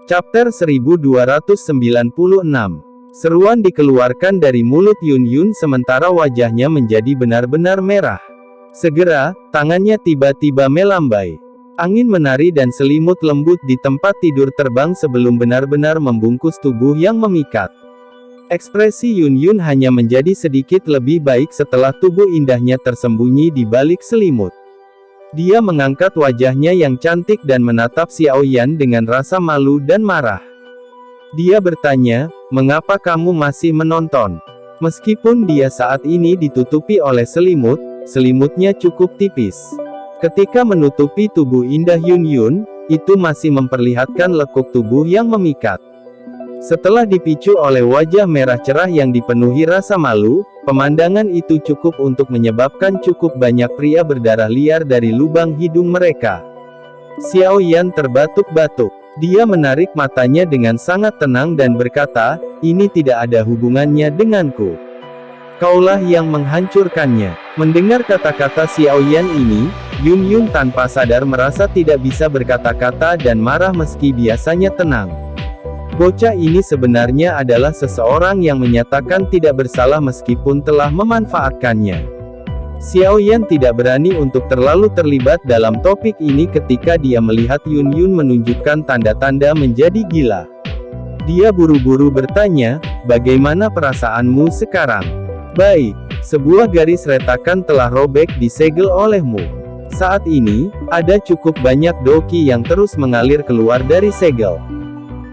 Chapter 1296. Seruan dikeluarkan dari mulut Yun Yun sementara wajahnya menjadi benar-benar merah. Segera, tangannya tiba-tiba melambai. Angin menari dan selimut lembut di tempat tidur terbang sebelum benar-benar membungkus tubuh yang memikat. Ekspresi Yun Yun hanya menjadi sedikit lebih baik setelah tubuh indahnya tersembunyi di balik selimut. Dia mengangkat wajahnya yang cantik dan menatap Xiao Yan dengan rasa malu dan marah. Dia bertanya, "Mengapa kamu masih menonton?" Meskipun dia saat ini ditutupi oleh selimut, selimutnya cukup tipis. Ketika menutupi tubuh indah Yun Yun, itu masih memperlihatkan lekuk tubuh yang memikat. Setelah dipicu oleh wajah merah cerah yang dipenuhi rasa malu, pemandangan itu cukup untuk menyebabkan cukup banyak pria berdarah liar dari lubang hidung mereka. Xiao Yan terbatuk-batuk. Dia menarik matanya dengan sangat tenang dan berkata, "Ini tidak ada hubungannya denganku. Kaulah yang menghancurkannya." Mendengar kata-kata Xiao Yan ini, Yun Yun tanpa sadar merasa tidak bisa berkata-kata dan marah meski biasanya tenang. Bocah ini sebenarnya adalah seseorang yang menyatakan tidak bersalah meskipun telah memanfaatkannya. Xiao Yan tidak berani untuk terlalu terlibat dalam topik ini ketika dia melihat Yun Yun menunjukkan tanda-tanda menjadi gila. Dia buru-buru bertanya, "Bagaimana perasaanmu sekarang?" "Baik, sebuah garis retakan telah robek disegel olehmu. Saat ini, ada cukup banyak doki yang terus mengalir keluar dari segel.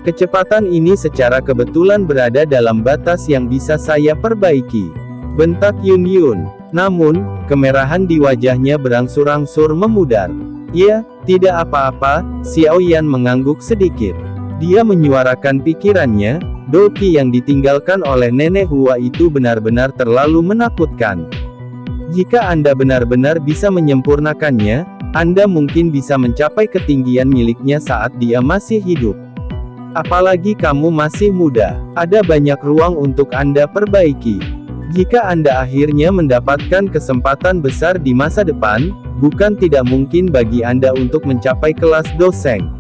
Kecepatan ini secara kebetulan berada dalam batas yang bisa saya perbaiki," bentak Yun Yun. Namun, kemerahan di wajahnya berangsur-angsur memudar. "Ya, tidak apa-apa," Xiao Yan mengangguk sedikit. Dia menyuarakan pikirannya, doki yang ditinggalkan oleh nenek Hua itu benar-benar terlalu menakutkan. Jika Anda benar-benar bisa menyempurnakannya, Anda mungkin bisa mencapai ketinggian miliknya saat dia masih hidup. Apalagi kamu masih muda, ada banyak ruang untuk Anda perbaiki. Jika Anda akhirnya mendapatkan kesempatan besar di masa depan, bukan tidak mungkin bagi Anda untuk mencapai kelas Doseng.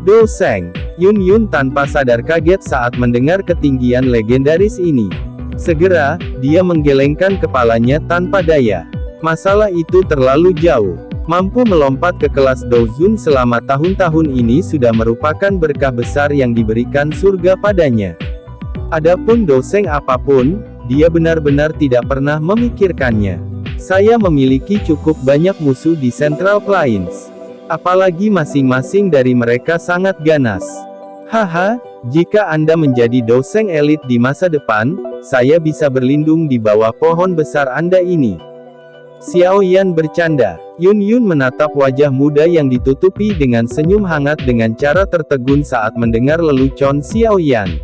Doseng. Yun Yun tanpa sadar kaget saat mendengar ketinggian legendaris ini. Segera, dia menggelengkan kepalanya tanpa daya. Masalah itu terlalu jauh. Mampu melompat ke kelas Dozun selama tahun-tahun ini sudah merupakan berkah besar yang diberikan surga padanya. Adapun Doseng apapun, dia benar-benar tidak pernah memikirkannya. Saya memiliki cukup banyak musuh di Central Plains. Apalagi masing-masing dari mereka sangat ganas. Haha, jika Anda menjadi Doseng elit di masa depan, saya bisa berlindung di bawah pohon besar Anda ini. Xiao Yan bercanda. Yun Yun menatap wajah muda yang ditutupi dengan senyum hangat dengan cara tertegun saat mendengar lelucon Xiao Yan.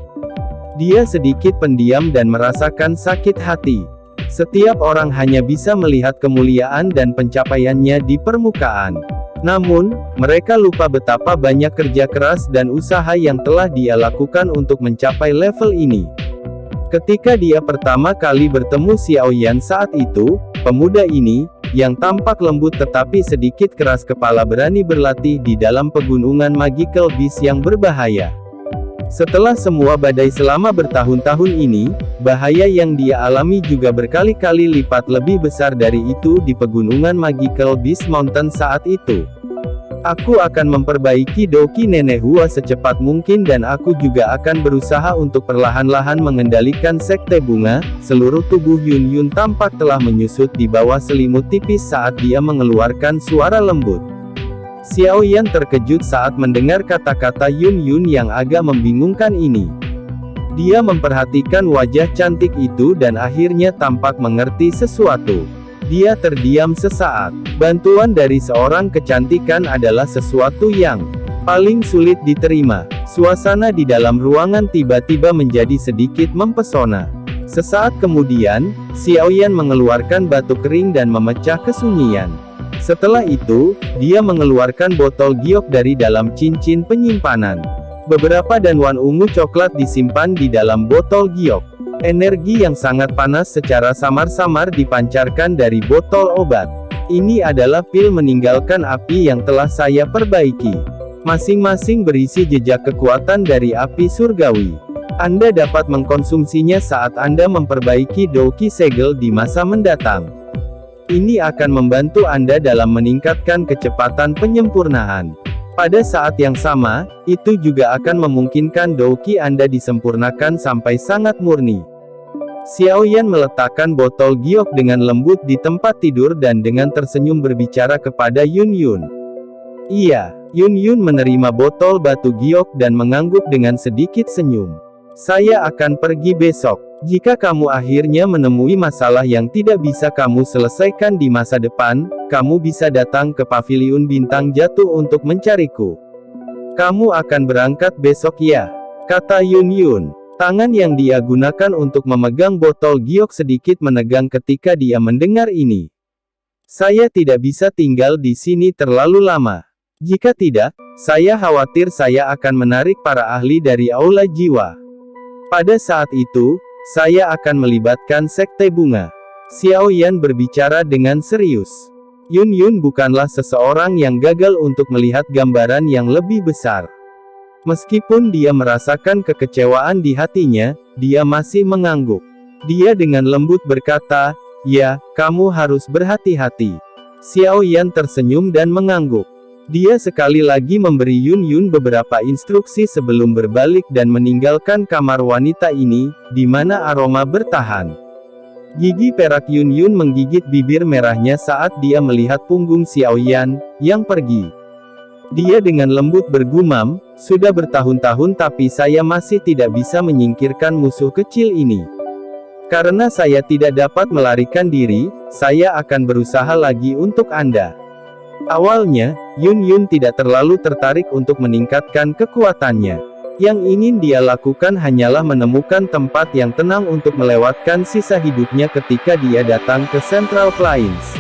Dia sedikit pendiam dan merasakan sakit hati. Setiap orang hanya bisa melihat kemuliaan dan pencapaiannya di permukaan. Namun, mereka lupa betapa banyak kerja keras dan usaha yang telah dia lakukan untuk mencapai level ini. Ketika dia pertama kali bertemu Xiao Yan saat itu, pemuda ini, yang tampak lembut tetapi sedikit keras kepala berani berlatih di dalam pegunungan Magical Beast yang berbahaya. Setelah semua badai selama bertahun-tahun ini, bahaya yang dia alami juga berkali-kali lipat lebih besar dari itu di pegunungan Magical Beast Mountain saat itu. "Aku akan memperbaiki doki nenek Hua secepat mungkin dan aku juga akan berusaha untuk perlahan-lahan mengendalikan sekte bunga." Seluruh tubuh Yun Yun tampak telah menyusut di bawah selimut tipis saat dia mengeluarkan suara lembut. Xiao Yan terkejut saat mendengar kata-kata Yun Yun yang agak membingungkan ini. Dia memperhatikan wajah cantik itu dan akhirnya tampak mengerti sesuatu. Dia terdiam sesaat. Bantuan dari seorang kecantikan adalah sesuatu yang paling sulit diterima. Suasana di dalam ruangan tiba-tiba menjadi sedikit mempesona. Sesaat kemudian, Xiao Yan mengeluarkan batu kering dan memecah kesunyian. Setelah itu, dia mengeluarkan botol giok dari dalam cincin penyimpanan. Beberapa danwan ungu coklat disimpan di dalam botol giok. Energi yang sangat panas secara samar-samar dipancarkan dari botol obat. "Ini adalah pil meninggalkan api yang telah saya perbaiki. Masing-masing berisi jejak kekuatan dari api surgawi. Anda dapat mengkonsumsinya saat Anda memperbaiki Douki segel di masa mendatang. Ini akan membantu Anda dalam meningkatkan kecepatan penyempurnaan. Pada saat yang sama, itu juga akan memungkinkan Douki Anda disempurnakan sampai sangat murni. Xiaoyan meletakkan botol giok dengan lembut di tempat tidur dan dengan tersenyum berbicara kepada Yun Yun. Iya, Yun Yun menerima botol batu giok dan mengangguk dengan sedikit senyum. Saya akan pergi besok. Jika kamu akhirnya menemui masalah yang tidak bisa kamu selesaikan di masa depan, kamu bisa datang ke paviliun bintang jatuh untuk mencariku. Kamu akan berangkat besok ya? Kata Yun Yun. Tangan yang dia gunakan untuk memegang botol giok sedikit menegang ketika dia mendengar ini. Saya tidak bisa tinggal di sini terlalu lama. Jika tidak, saya khawatir saya akan menarik para ahli dari aula jiwa. Pada saat itu, saya akan melibatkan sekte bunga. Xiaoyan berbicara dengan serius. Yun Yun bukanlah seseorang yang gagal untuk melihat gambaran yang lebih besar. Meskipun dia merasakan kekecewaan di hatinya, dia masih mengangguk. Dia dengan lembut berkata, "Ya, kamu harus berhati-hati." Xiaoyan tersenyum dan mengangguk. Dia sekali lagi memberi Yun Yun beberapa instruksi sebelum berbalik dan meninggalkan kamar wanita ini, di mana aroma bertahan. Gigi perak Yun Yun menggigit bibir merahnya saat dia melihat punggung Xiaoyan, yang pergi. Dia dengan lembut bergumam, "Sudah bertahun-tahun tapi saya masih tidak bisa menyingkirkan musuh kecil ini. Karena saya tidak dapat melarikan diri, saya akan berusaha lagi untuk Anda." Awalnya, Yun Yun tidak terlalu tertarik untuk meningkatkan kekuatannya. Yang ingin dia lakukan hanyalah menemukan tempat yang tenang untuk melewatkan sisa hidupnya ketika dia datang ke Central Plains.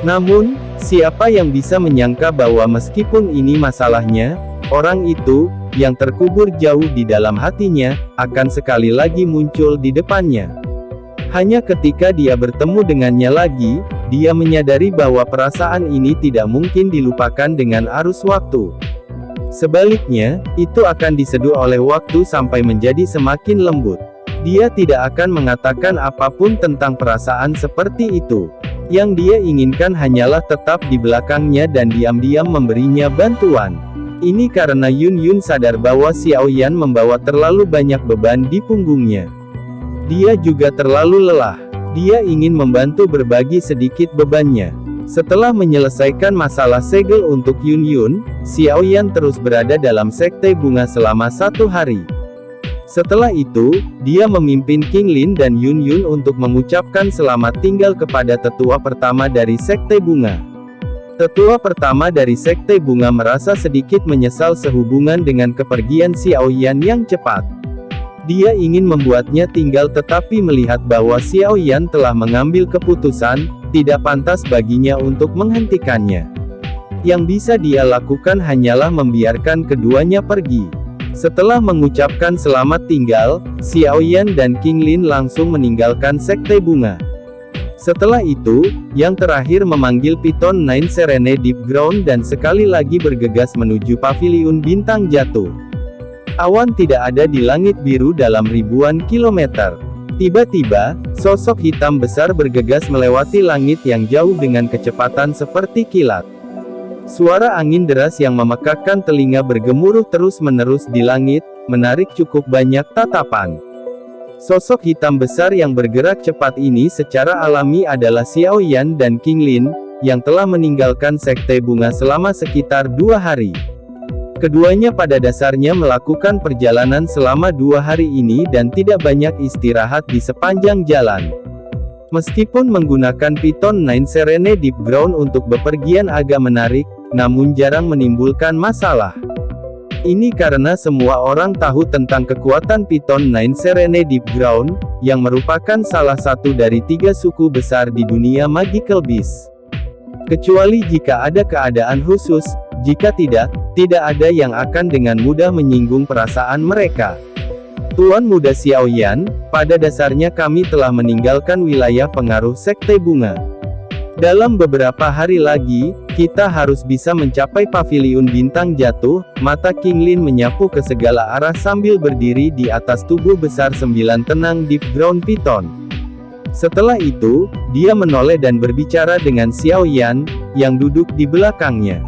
Namun, siapa yang bisa menyangka bahwa meskipun ini masalahnya, orang itu, yang terkubur jauh di dalam hatinya, akan sekali lagi muncul di depannya. Hanya ketika dia bertemu dengannya lagi, dia menyadari bahwa perasaan ini tidak mungkin dilupakan dengan arus waktu. Sebaliknya, itu akan diseduh oleh waktu sampai menjadi semakin lembut. Dia tidak akan mengatakan apapun tentang perasaan seperti itu. Yang dia inginkan hanyalah tetap di belakangnya dan diam-diam memberinya bantuan. Ini karena Yun Yun sadar bahwa Xiaoyan membawa terlalu banyak beban di punggungnya. Dia juga terlalu lelah. Dia ingin membantu berbagi sedikit bebannya. Setelah menyelesaikan masalah segel untuk Yun Yun, Xiaoyan terus berada dalam sekte bunga selama 1 hari. Setelah itu, dia memimpin King Lin dan Yun Yun untuk mengucapkan selamat tinggal kepada tetua pertama dari sekte bunga. Tetua pertama dari sekte bunga merasa sedikit menyesal sehubungan dengan kepergian Xiaoyan yang cepat. Dia ingin membuatnya tinggal tetapi melihat bahwa Xiaoyan telah mengambil keputusan, tidak pantas baginya untuk menghentikannya. Yang bisa dia lakukan hanyalah membiarkan keduanya pergi. Setelah mengucapkan selamat tinggal, Xiaoyan dan King Lin langsung meninggalkan sekte bunga. Setelah itu, yang terakhir memanggil Piton Nine Serene Deep Ground dan sekali lagi bergegas menuju paviliun bintang jatuh. Awan tidak ada di langit biru dalam ribuan kilometer. Tiba-tiba, sosok hitam besar bergegas melewati langit yang jauh dengan kecepatan seperti kilat. Suara angin deras yang memekakkan telinga bergemuruh terus-menerus di langit, menarik cukup banyak tatapan. Sosok hitam besar yang bergerak cepat ini secara alami adalah Xiaoyan dan King Lin, yang telah meninggalkan sekte bunga selama sekitar 2 hari. Keduanya pada dasarnya melakukan perjalanan selama 2 hari ini dan tidak banyak istirahat di sepanjang jalan. Meskipun menggunakan Piton Nine Serene Deep Ground untuk bepergian agak menarik, namun jarang menimbulkan masalah. Ini karena semua orang tahu tentang kekuatan Piton Nine Serene Deep Ground, yang merupakan salah satu dari 3 suku besar di dunia Magical Beast. Kecuali jika ada keadaan khusus, jika tidak ada yang akan dengan mudah menyinggung perasaan mereka. Tuan Muda Xiaoyan, pada dasarnya kami telah meninggalkan wilayah pengaruh sekte bunga. Dalam beberapa hari lagi, kita harus bisa mencapai paviliun bintang jatuh. Mata King Lin menyapu ke segala arah sambil berdiri di atas tubuh besar 9 tenang Deep Ground Python. Setelah itu, dia menoleh dan berbicara dengan Xiao Yan, yang duduk di belakangnya.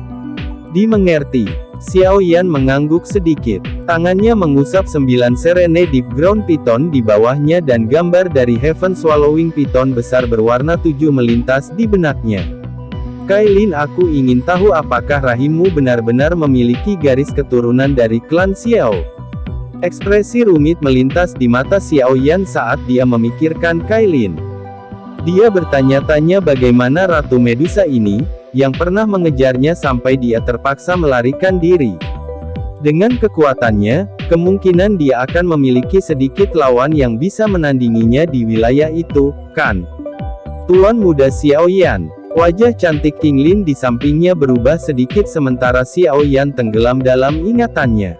Dimengerti. Xiao Yan mengangguk sedikit. Tangannya mengusap 9 serene Deep Ground Python di bawahnya dan gambar dari Heaven Swallowing Python besar berwarna 7 melintas di benaknya. Kailin, aku ingin tahu apakah rahimmu benar-benar memiliki garis keturunan dari klan Xiao. Ekspresi rumit melintas di mata Xiao Yan saat dia memikirkan Kailin. Dia bertanya-tanya bagaimana Ratu Medusa ini, yang pernah mengejarnya sampai dia terpaksa melarikan diri. Dengan kekuatannya, kemungkinan dia akan memiliki sedikit lawan yang bisa menandinginya di wilayah itu, kan? Tuan muda Xiao Yan. Wajah cantik King Lin di sampingnya berubah sedikit sementara Xiao Yan tenggelam dalam ingatannya.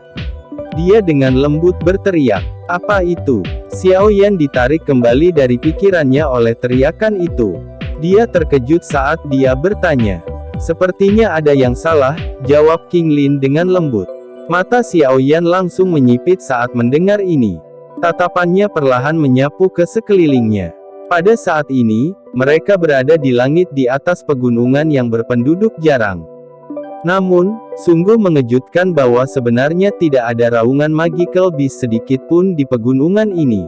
Dia dengan lembut berteriak, "Apa itu?" Xiao Yan ditarik kembali dari pikirannya oleh teriakan itu. Dia terkejut saat dia bertanya. "Sepertinya ada yang salah," jawab King Lin dengan lembut. Mata Xiao Yan langsung menyipit saat mendengar ini. Tatapannya perlahan menyapu ke sekelilingnya. Pada saat ini, mereka berada di langit di atas pegunungan yang berpenduduk jarang. Namun, sungguh mengejutkan bahwa sebenarnya tidak ada raungan magical beast sedikit pun di pegunungan ini.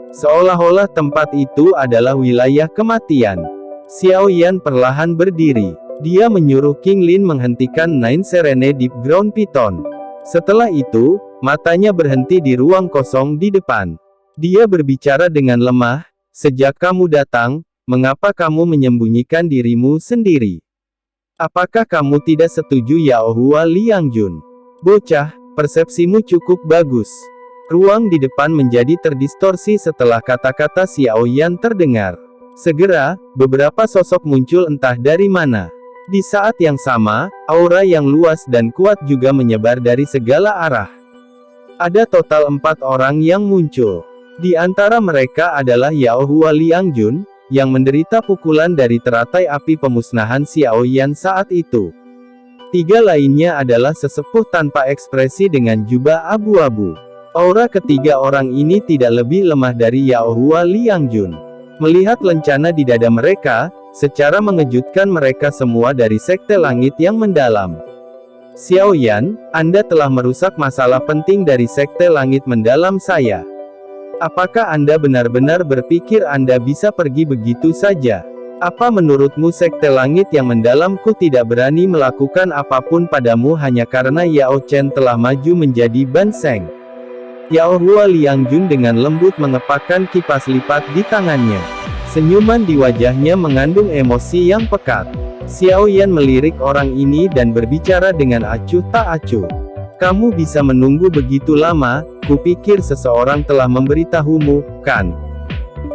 Seolah-olah tempat itu adalah wilayah kematian. Xiao Yan perlahan berdiri. Dia menyuruh King Lin menghentikan 9 serene Deep Ground Python. Setelah itu, matanya berhenti di ruang kosong di depan. Dia berbicara dengan lemah, "Sejak kamu datang, mengapa kamu menyembunyikan dirimu sendiri? Apakah kamu tidak setuju Yao Hua Liangjun?" "Bocah, persepsimu cukup bagus." Ruang di depan menjadi terdistorsi setelah kata-kata Xiao Yan terdengar. Segera, beberapa sosok muncul entah dari mana. Di saat yang sama, aura yang luas dan kuat juga menyebar dari segala arah. Ada total 4 orang yang muncul. Di antara mereka adalah Yao Hua Liangjun, yang menderita pukulan dari teratai api pemusnahan Xiao Yan saat itu. 3 lainnya adalah sesepuh tanpa ekspresi dengan jubah abu-abu. Aura ketiga orang ini tidak lebih lemah dari Yao Hua Liangjun. Melihat lencana di dada mereka, secara mengejutkan mereka semua dari Sekte Langit yang mendalam. "Xiao Yan, Anda telah merusak masalah penting dari Sekte Langit mendalam saya. Apakah Anda benar-benar berpikir Anda bisa pergi begitu saja? Apa menurutmu Sekte Langit yang mendalamku tidak berani melakukan apapun padamu hanya karena Yao Chen telah maju menjadi Ban Sheng?" Yao Hua Liangjun dengan lembut mengepakkan kipas lipat di tangannya. Senyuman di wajahnya mengandung emosi yang pekat. Xiao Yan melirik orang ini dan berbicara dengan acuh tak acuh. "Kamu bisa menunggu begitu lama, kupikir seseorang telah memberitahumu, kan?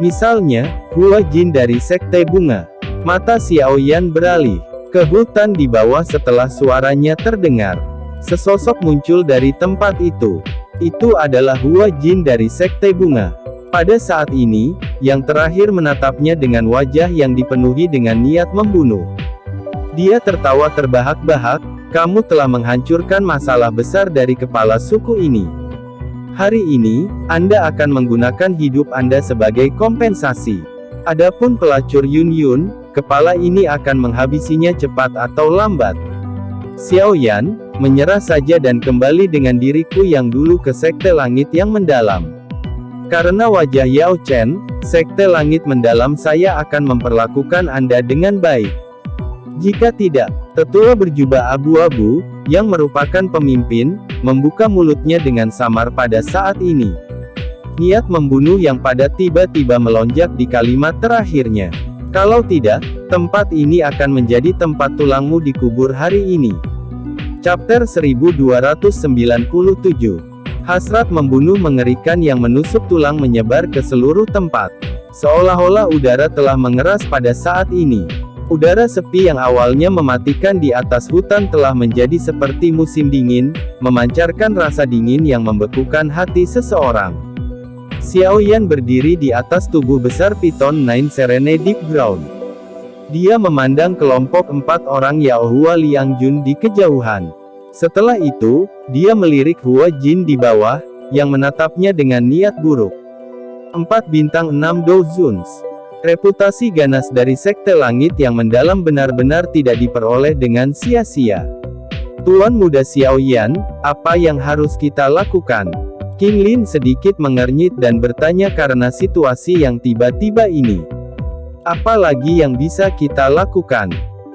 Misalnya, Hua Jin dari Sekte Bunga." Mata Xiao Yan beralih ke hutan di bawah setelah suaranya terdengar. Sesosok muncul dari tempat itu. Itu adalah Hua Jin dari Sekte Bunga. Pada saat ini, yang terakhir menatapnya dengan wajah yang dipenuhi dengan niat membunuh. Dia tertawa terbahak-bahak, "Kamu telah menghancurkan masalah besar dari kepala suku ini. Hari ini, Anda akan menggunakan hidup Anda sebagai kompensasi. Adapun pelacur Yun Yun, kepala ini akan menghabisinya cepat atau lambat." "Xiao Yan, menyerah saja dan kembali dengan diriku yang dulu ke Sekte Langit yang mendalam. Karena wajah Yao Chen, Sekte Langit mendalam saya akan memperlakukan Anda dengan baik. Jika tidak." Tetua berjubah abu-abu, yang merupakan pemimpin, membuka mulutnya dengan samar pada saat ini. Niat membunuh yang pada tiba-tiba melonjak di kalimat terakhirnya. "Kalau tidak, tempat ini akan menjadi tempat tulangmu dikubur hari ini." Chapter 1297. Hasrat membunuh mengerikan yang menusuk tulang menyebar ke seluruh tempat. Seolah-olah udara telah mengeras pada saat ini. Udara sepi yang awalnya mematikan di atas hutan telah menjadi seperti musim dingin, memancarkan rasa dingin yang membekukan hati seseorang. Xiao Yan berdiri di atas tubuh besar Python 9 Serene Deep Ground. Dia memandang kelompok 4 orang Yao Hua Liang Jun di kejauhan. Setelah itu, dia melirik Hua Jin di bawah, yang menatapnya dengan niat buruk. 4 bintang 6 Dozuns. Reputasi ganas dari Sekte Langit yang mendalam benar-benar tidak diperoleh dengan sia-sia. Tuan Muda Xiaoyan, apa yang harus kita lakukan? King Lin sedikit mengernyit dan bertanya karena situasi yang tiba-tiba ini. Apa lagi yang bisa kita lakukan?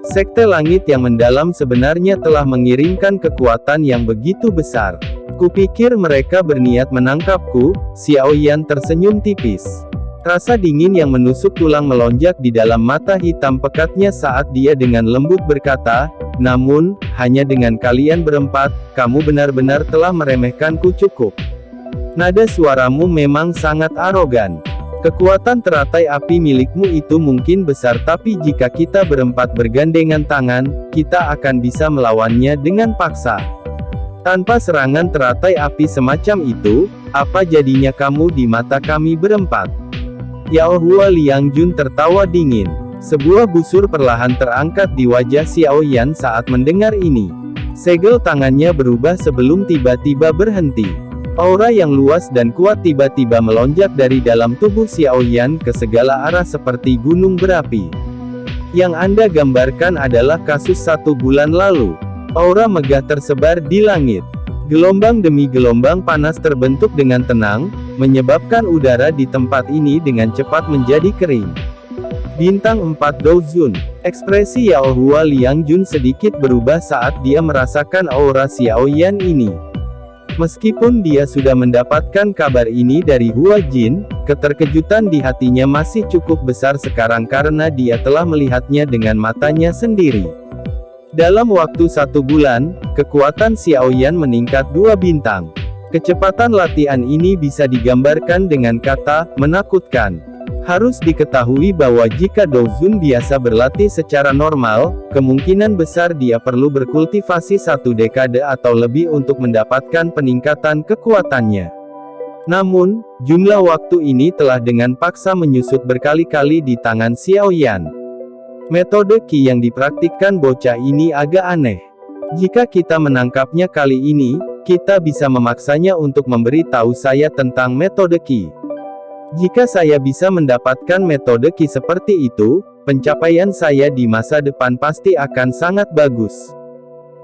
Sekte Langit yang mendalam sebenarnya telah mengirimkan kekuatan yang begitu besar. Kupikir mereka berniat menangkapku. Xiaoyan tersenyum tipis. Rasa dingin yang menusuk tulang melonjak di dalam mata hitam pekatnya saat dia dengan lembut berkata, namun, hanya dengan kalian berempat, kamu benar-benar telah meremehkanku cukup. Nada suaramu memang sangat arogan. Kekuatan teratai api milikmu itu mungkin besar, tapi jika kita berempat bergandengan tangan, kita akan bisa melawannya dengan paksa. Tanpa serangan teratai api semacam itu, apa jadinya kamu di mata kami berempat? Yao Hua Liang Jun tertawa dingin. Sebuah busur perlahan terangkat di wajah Xiaoyan saat mendengar ini. Segel tangannya berubah sebelum tiba-tiba berhenti. Aura yang luas dan kuat tiba-tiba melonjak dari dalam tubuh Xiaoyan ke segala arah seperti gunung berapi. Yang Anda gambarkan adalah kasus 1 bulan lalu. Aura megah tersebar di langit. Gelombang demi gelombang panas terbentuk dengan tenang, menyebabkan udara di tempat ini dengan cepat menjadi kering. Bintang 4 Douzun. Ekspresi Yao Hua Liang Jun sedikit berubah saat dia merasakan aura Xiaoyan ini. Meskipun dia sudah mendapatkan kabar ini dari Hua Jin, keterkejutan di hatinya masih cukup besar sekarang karena dia telah melihatnya dengan matanya sendiri. Dalam waktu 1 bulan, kekuatan Xiaoyan meningkat 2 bintang. Kecepatan latihan ini bisa digambarkan dengan kata, menakutkan. Harus diketahui bahwa jika Douzun biasa berlatih secara normal, kemungkinan besar dia perlu berkultivasi 1 dekade atau lebih untuk mendapatkan peningkatan kekuatannya. Namun, jumlah waktu ini telah dengan paksa menyusut berkali-kali di tangan Xiaoyan. Metode Qi yang dipraktikkan bocah ini agak aneh. Jika kita menangkapnya kali ini, kita bisa memaksanya untuk memberi tahu saya tentang metode Qi. Jika saya bisa mendapatkan metode Qi seperti itu, pencapaian saya di masa depan pasti akan sangat bagus.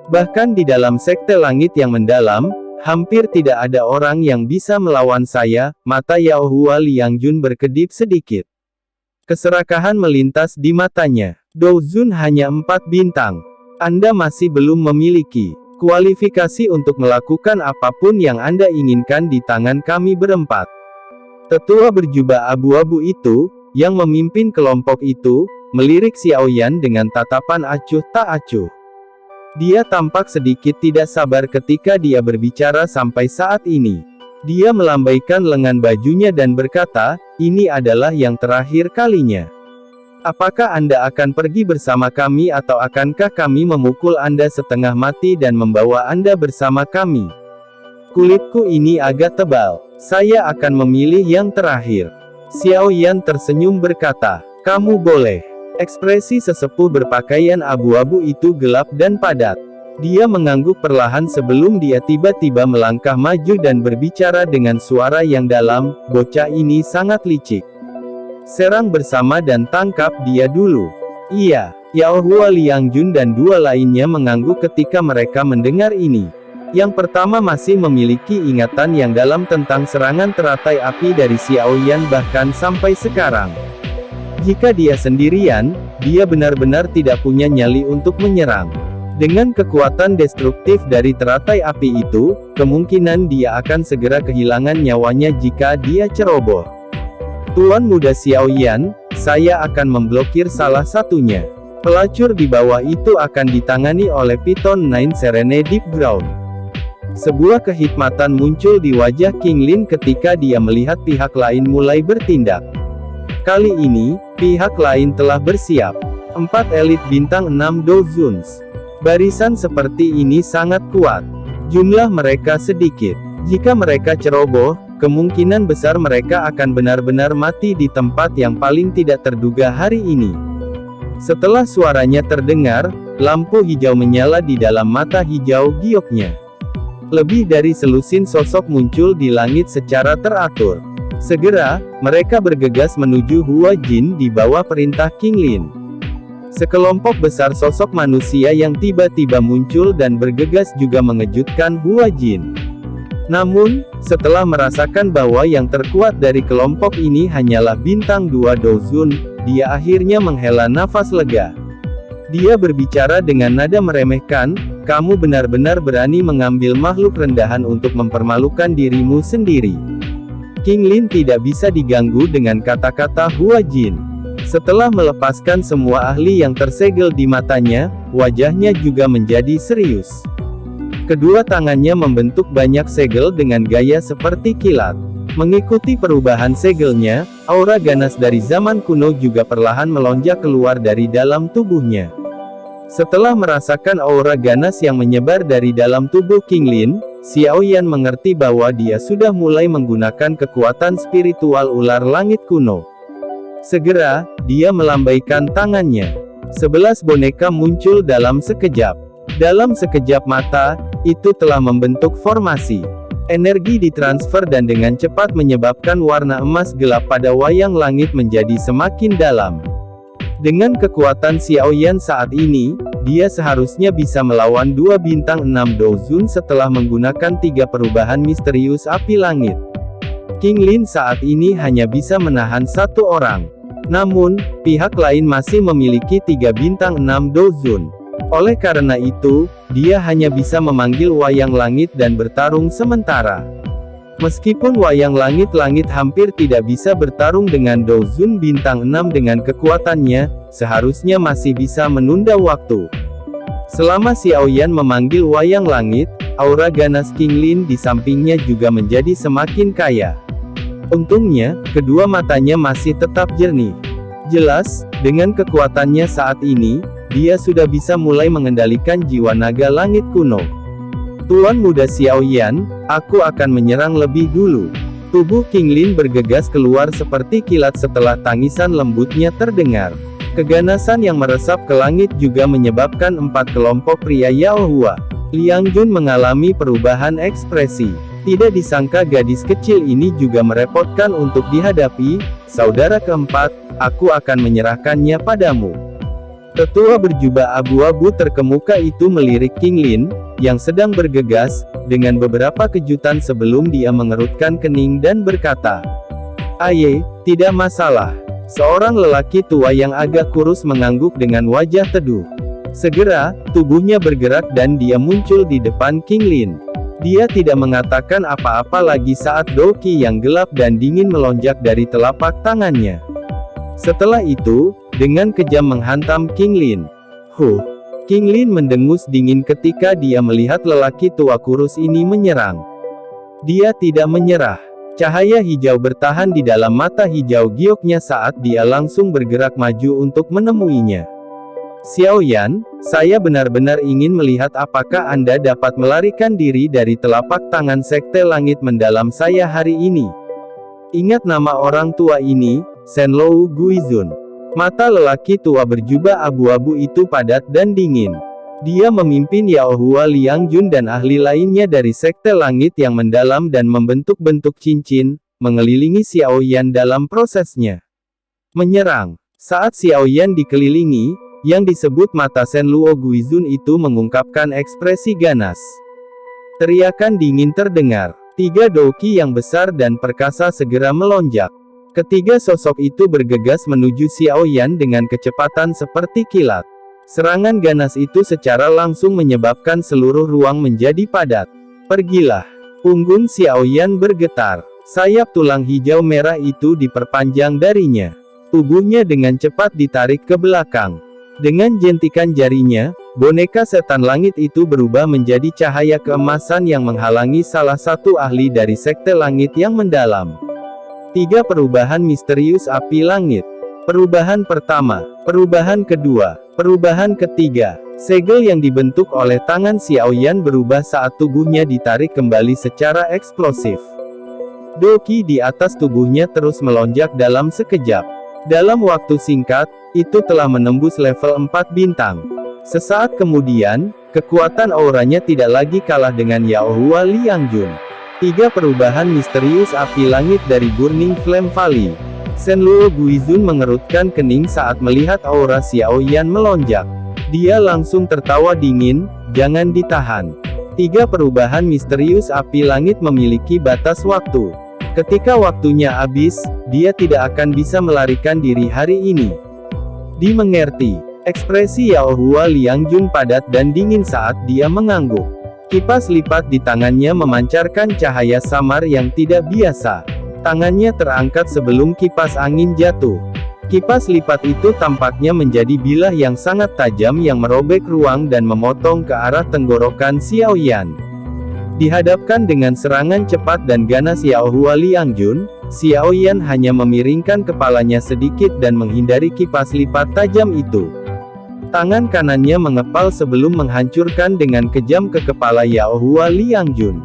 Bahkan di dalam Sekte Langit yang mendalam, hampir tidak ada orang yang bisa melawan saya. Mata Yao Hua Liang Jun berkedip sedikit. Keserakahan melintas di matanya. Douzun hanya 4 bintang. Anda masih belum memiliki kualifikasi untuk melakukan apapun yang Anda inginkan di tangan kami berempat. Tetua berjubah abu-abu itu, yang memimpin kelompok itu, melirik Xiaoyan dengan tatapan acuh tak acuh. Dia tampak sedikit tidak sabar ketika dia berbicara sampai saat ini. Dia melambaikan lengan bajunya dan berkata, ini adalah yang terakhir kalinya. Apakah Anda akan pergi bersama kami atau akankah kami memukul Anda setengah mati dan membawa Anda bersama kami? Kulitku ini agak tebal. Saya akan memilih yang terakhir. Xiaoyan tersenyum berkata, kamu boleh. Ekspresi sesepuh berpakaian abu-abu itu gelap dan padat. Dia mengangguk perlahan sebelum dia tiba-tiba melangkah maju dan berbicara dengan suara yang dalam, bocah ini sangat licik. Serang bersama dan tangkap dia dulu. Iya, Yao Hua Liang Jun dan 2 lainnya mengangguk ketika mereka mendengar ini. Yang pertama masih memiliki ingatan yang dalam tentang serangan teratai api dari Xiaoyan bahkan sampai sekarang. Jika dia sendirian, dia benar-benar tidak punya nyali untuk menyerang. Dengan kekuatan destruktif dari teratai api itu, kemungkinan dia akan segera kehilangan nyawanya jika dia ceroboh. Tuan Muda Xiaoyan, saya akan memblokir salah satunya. Pelacur di bawah itu akan ditangani oleh Python 9 Serene Deep Ground. Sebuah kehikmatan muncul di wajah King Lin ketika dia melihat pihak lain mulai bertindak. Kali ini, pihak lain telah bersiap. 4 elit bintang 6 Douzuns. Barisan seperti ini sangat kuat. Jumlah mereka sedikit. Jika mereka ceroboh, kemungkinan besar mereka akan benar-benar mati di tempat yang paling tidak terduga hari ini. Setelah suaranya terdengar, lampu hijau menyala di dalam mata hijau gioknya. Lebih dari selusin sosok muncul di langit secara teratur. Segera, mereka bergegas menuju Hua Jin di bawah perintah King Lin. Sekelompok besar sosok manusia yang tiba-tiba muncul dan bergegas juga mengejutkan Hua Jin. Namun, setelah merasakan bahwa yang terkuat dari kelompok ini hanyalah bintang 2 Dozun, dia akhirnya menghela nafas lega. Dia berbicara dengan nada meremehkan, "Kamu benar-benar berani mengambil makhluk rendahan untuk mempermalukan dirimu sendiri." King Lin tidak bisa diganggu dengan kata-kata Hua Jin. Setelah melepaskan semua ahli yang tersegel di matanya, wajahnya juga menjadi serius. Kedua tangannya membentuk banyak segel dengan gaya seperti kilat. Mengikuti perubahan segelnya, aura ganas dari zaman kuno juga perlahan melonjak keluar dari dalam tubuhnya. Setelah merasakan aura ganas yang menyebar dari dalam tubuh King Lin, Xiao Yan mengerti bahwa dia sudah mulai menggunakan kekuatan spiritual ular langit kuno. Segera, dia melambaikan tangannya. 11 boneka muncul dalam sekejap. Dalam sekejap mata, itu telah membentuk formasi. Energi ditransfer dan dengan cepat menyebabkan warna emas gelap pada wayang langit menjadi semakin dalam. Dengan kekuatan Xiao Yan saat ini, dia seharusnya bisa melawan 2 bintang 6 Dozun setelah menggunakan 3 perubahan misterius api langit. King Lin saat ini hanya bisa menahan 1 orang. Namun, pihak lain masih memiliki 3 bintang 6 Dozun. Oleh karena itu, dia hanya bisa memanggil wayang langit dan bertarung sementara. Meskipun wayang langit hampir tidak bisa bertarung dengan Dozun bintang 6 dengan kekuatannya, seharusnya masih bisa menunda waktu. Selama Xiao Yan memanggil wayang langit, aura ganas King Lin di sampingnya juga menjadi semakin kaya. Untungnya, kedua matanya masih tetap jernih. Jelas, dengan kekuatannya saat ini, dia sudah bisa mulai mengendalikan jiwa naga langit kuno. "Tuan muda Xiao Yan, aku akan menyerang lebih dulu." Tubuh King Lin bergegas keluar seperti kilat setelah tangisan lembutnya terdengar. Keganasan yang meresap ke langit juga menyebabkan 4 kelompok pria Yao Hua. Liang Jun mengalami perubahan ekspresi. Tidak disangka gadis kecil ini juga merepotkan untuk dihadapi. "Saudara keempat, aku akan menyerahkannya padamu." Tetua berjubah abu-abu terkemuka itu melirik King Lin, yang sedang bergegas, dengan beberapa kejutan sebelum dia mengerutkan kening dan berkata, "Aye, tidak masalah." Seorang lelaki tua yang agak kurus mengangguk dengan wajah teduh. Segera, tubuhnya bergerak dan dia muncul di depan King Lin. Dia tidak mengatakan apa-apa lagi saat doki yang gelap dan dingin melonjak dari telapak tangannya. Setelah itu, dengan kejam menghantam King Lin. King Lin mendengus dingin ketika dia melihat lelaki tua kurus ini menyerang. Dia tidak menyerah. Cahaya hijau bertahan di dalam mata hijau gioknya saat dia langsung bergerak maju untuk menemuinya. "Xiao Yan, saya benar-benar ingin melihat apakah Anda dapat melarikan diri dari telapak tangan Sekte Langit Mendalam saya hari ini." Ingat nama orang tua ini, Shenlou Guizun. Mata lelaki tua berjubah abu-abu itu padat dan dingin. Dia memimpin Yao Hua, Liang Jun dan ahli lainnya dari Sekte Langit yang Mendalam dan membentuk-bentuk cincin, mengelilingi Xiao Yan dalam prosesnya. Menyerang. Saat Xiao Yan dikelilingi, yang disebut mata Shenlou Guizun itu mengungkapkan ekspresi ganas. Teriakan dingin terdengar. 3 doki yang besar dan perkasa segera melonjak. Ketiga sosok itu bergegas menuju Xiao Yan dengan kecepatan seperti kilat. Serangan ganas itu secara langsung menyebabkan seluruh ruang menjadi padat. "Pergilah." Punggung Xiao Yan bergetar. Sayap tulang hijau merah itu diperpanjang darinya. Tubuhnya dengan cepat ditarik ke belakang. Dengan jentikan jarinya, boneka setan langit itu berubah menjadi cahaya keemasan yang menghalangi salah satu ahli dari Sekte Langit yang Mendalam. 3 perubahan misterius api langit. Perubahan pertama, perubahan kedua, perubahan ketiga. Segel yang dibentuk oleh tangan Xiao Yan berubah saat tubuhnya ditarik kembali secara eksplosif. Doki di atas tubuhnya terus melonjak dalam sekejap. Dalam waktu singkat, itu telah menembus level 4 bintang. Sesaat kemudian, kekuatan auranya tidak lagi kalah dengan Yaohua Liangjun. 3 perubahan misterius api langit dari Burning Flame Valley. Shenluo Guizun mengerutkan kening saat melihat aura Xiao Yan melonjak. Dia langsung tertawa dingin, jangan ditahan. 3 perubahan misterius api langit memiliki batas waktu. Ketika waktunya habis, dia tidak akan bisa melarikan diri hari ini. Dimengerti. Ekspresi Yaohua Liangjun padat dan dingin saat dia mengangguk. Kipas lipat di tangannya memancarkan cahaya samar yang tidak biasa. Tangannya terangkat sebelum kipas angin jatuh. Kipas lipat itu tampaknya menjadi bilah yang sangat tajam yang merobek ruang dan memotong ke arah tenggorokan Xiao Yan. Dihadapkan dengan serangan cepat dan ganas Yaohua Liangjun, Xiao Yan hanya memiringkan kepalanya sedikit dan menghindari kipas lipat tajam itu. Tangan kanannya mengepal sebelum menghancurkan dengan kejam ke kepala Yaohua Liangjun.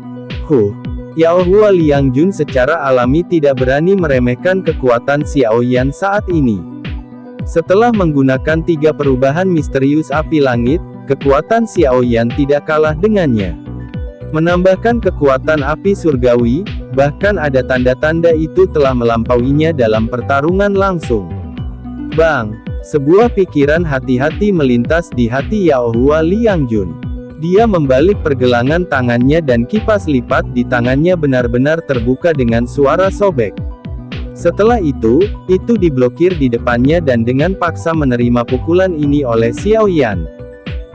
Yaohua Liangjun secara alami tidak berani meremehkan kekuatan Xiao Yan saat ini. Setelah menggunakan 3 perubahan misterius api langit, kekuatan Xiao Yan tidak kalah dengannya. Menambahkan kekuatan api surgawi, bahkan ada tanda-tanda itu telah melampauinya dalam pertarungan langsung. Bang! Sebuah pikiran hati-hati melintas di hati Yaohua Liangjun. Dia membalik pergelangan tangannya dan kipas lipat di tangannya benar-benar terbuka dengan suara sobek. Setelah itu diblokir di depannya dan dengan paksa menerima pukulan ini oleh Xiao Yan.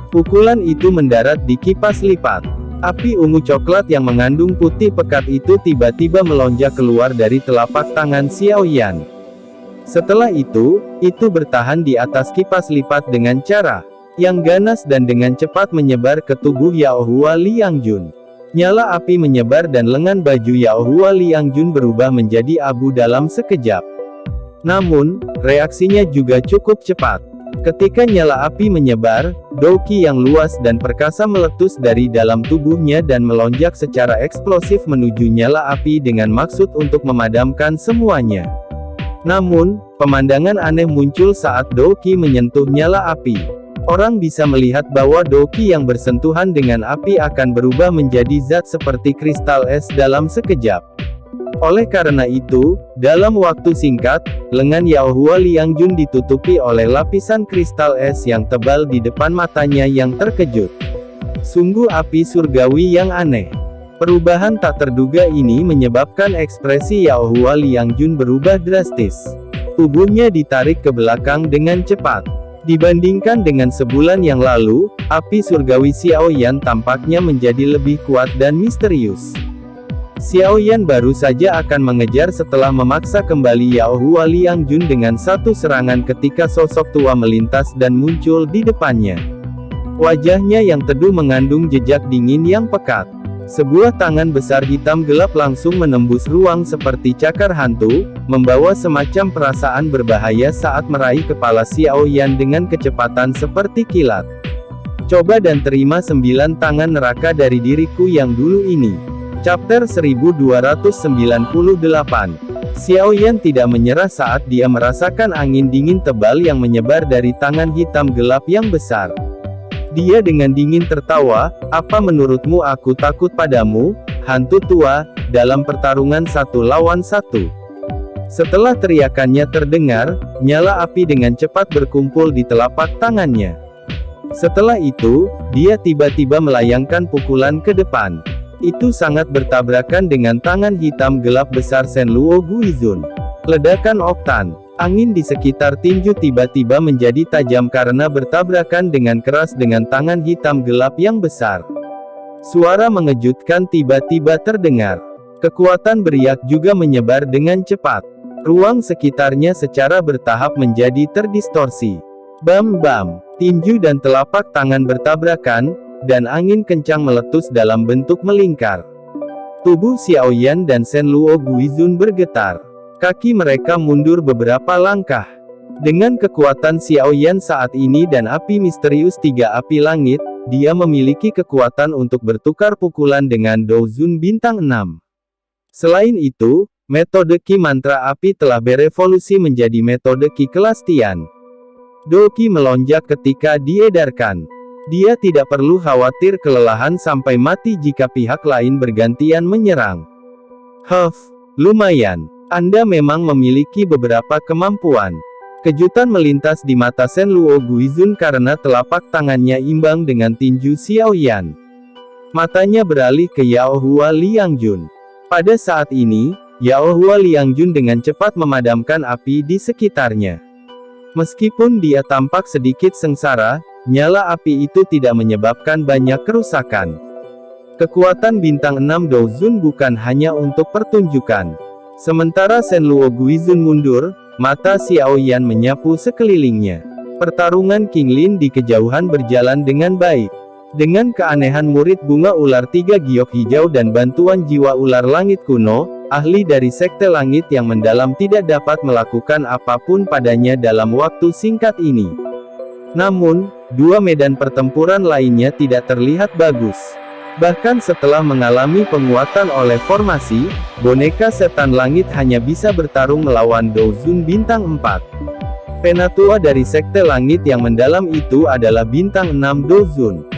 Pukulan itu mendarat di kipas lipat. Api ungu coklat yang mengandung putih pekat itu tiba-tiba melonjak keluar dari telapak tangan Xiao Yan. Setelah itu bertahan di atas kipas lipat dengan cara yang ganas dan dengan cepat menyebar ke tubuh Yaohua Liangjun. Nyala api menyebar dan lengan baju Yaohua Liangjun berubah menjadi abu dalam sekejap. Namun, reaksinya juga cukup cepat. Ketika nyala api menyebar, Douqi yang luas dan perkasa meletus dari dalam tubuhnya dan melonjak secara eksplosif menuju nyala api dengan maksud untuk memadamkan semuanya. Namun, pemandangan aneh muncul saat Douqi menyentuh nyala api. Orang bisa melihat bahwa Douqi yang bersentuhan dengan api akan berubah menjadi zat seperti kristal es dalam sekejap. Oleh karena itu, dalam waktu singkat, lengan Yaohua Liangjun ditutupi oleh lapisan kristal es yang tebal di depan matanya yang terkejut. Sungguh api surgawi yang aneh. Perubahan tak terduga ini menyebabkan ekspresi Yaohua Liangjun berubah drastis. Tubuhnya ditarik ke belakang dengan cepat. Dibandingkan dengan sebulan yang lalu, api surgawi Xiao Yan tampaknya menjadi lebih kuat dan misterius. Xiao Yan baru saja akan mengejar setelah memaksa kembali Yaohua Liangjun dengan satu serangan ketika sosok tua melintas dan muncul di depannya. Wajahnya yang teduh mengandung jejak dingin yang pekat. Sebuah tangan besar hitam gelap langsung menembus ruang seperti cakar hantu, membawa semacam perasaan berbahaya saat meraih kepala Xiao Yan dengan kecepatan seperti kilat. Coba dan terima 9 tangan neraka dari diriku yang dulu ini. Chapter 1298. Xiao Yan tidak menyerah saat dia merasakan angin dingin tebal yang menyebar dari tangan hitam gelap yang besar. Dia dengan dingin tertawa, "Apa menurutmu aku takut padamu, hantu tua, dalam pertarungan 1 lawan 1?" Setelah teriakannya terdengar, nyala api dengan cepat berkumpul di telapak tangannya. Setelah itu, dia tiba-tiba melayangkan pukulan ke depan. Itu sangat bertabrakan dengan tangan hitam gelap besar Shenluo Guizun. Ledakan oktan. Angin di sekitar tinju tiba-tiba menjadi tajam karena bertabrakan dengan keras dengan tangan hitam gelap yang besar. Suara mengejutkan tiba-tiba terdengar. Kekuatan beriak juga menyebar dengan cepat. Ruang sekitarnya secara bertahap menjadi terdistorsi. Bam-bam. Tinju dan telapak tangan bertabrakan, dan angin kencang meletus dalam bentuk melingkar. Tubuh Xiao Yan dan Shenluo Guizun bergetar. Kaki mereka mundur beberapa langkah. Dengan kekuatan Xiao Yan saat ini dan api misterius 3 api langit, dia memiliki kekuatan untuk bertukar pukulan dengan Douzun bintang 6. Selain itu, Metode Qi mantra api telah berevolusi menjadi metode Qi kelas Tian. Do Qi melonjak ketika diedarkan. Dia tidak perlu khawatir kelelahan sampai mati jika pihak lain bergantian menyerang. Lumayan. Anda memang memiliki beberapa kemampuan. Kejutan melintas di mata Shen Luo Guizun karena telapak tangannya imbang dengan tinju Xiao Yan. Matanya beralih ke Yao Hua Liangjun. Pada saat ini, Yao Hua Liangjun dengan cepat memadamkan api di sekitarnya. Meskipun dia tampak sedikit sengsara, nyala api itu tidak menyebabkan banyak kerusakan. Kekuatan bintang 6 Douzun bukan hanya untuk pertunjukan. Sementara Shen Luo Guizun mundur, mata Xiao Yan menyapu sekelilingnya. Pertarungan King Lin di kejauhan berjalan dengan baik. Dengan keanehan murid bunga ular 3 giok hijau dan bantuan jiwa ular langit kuno, ahli dari Sekte Langit yang mendalam tidak dapat melakukan apapun padanya dalam waktu singkat ini. Namun, dua medan pertempuran lainnya tidak terlihat bagus. Bahkan setelah mengalami penguatan oleh formasi, boneka setan langit hanya bisa bertarung melawan Douzun bintang 4. Penatua dari Sekte Langit yang mendalam itu adalah bintang 6 Douzun.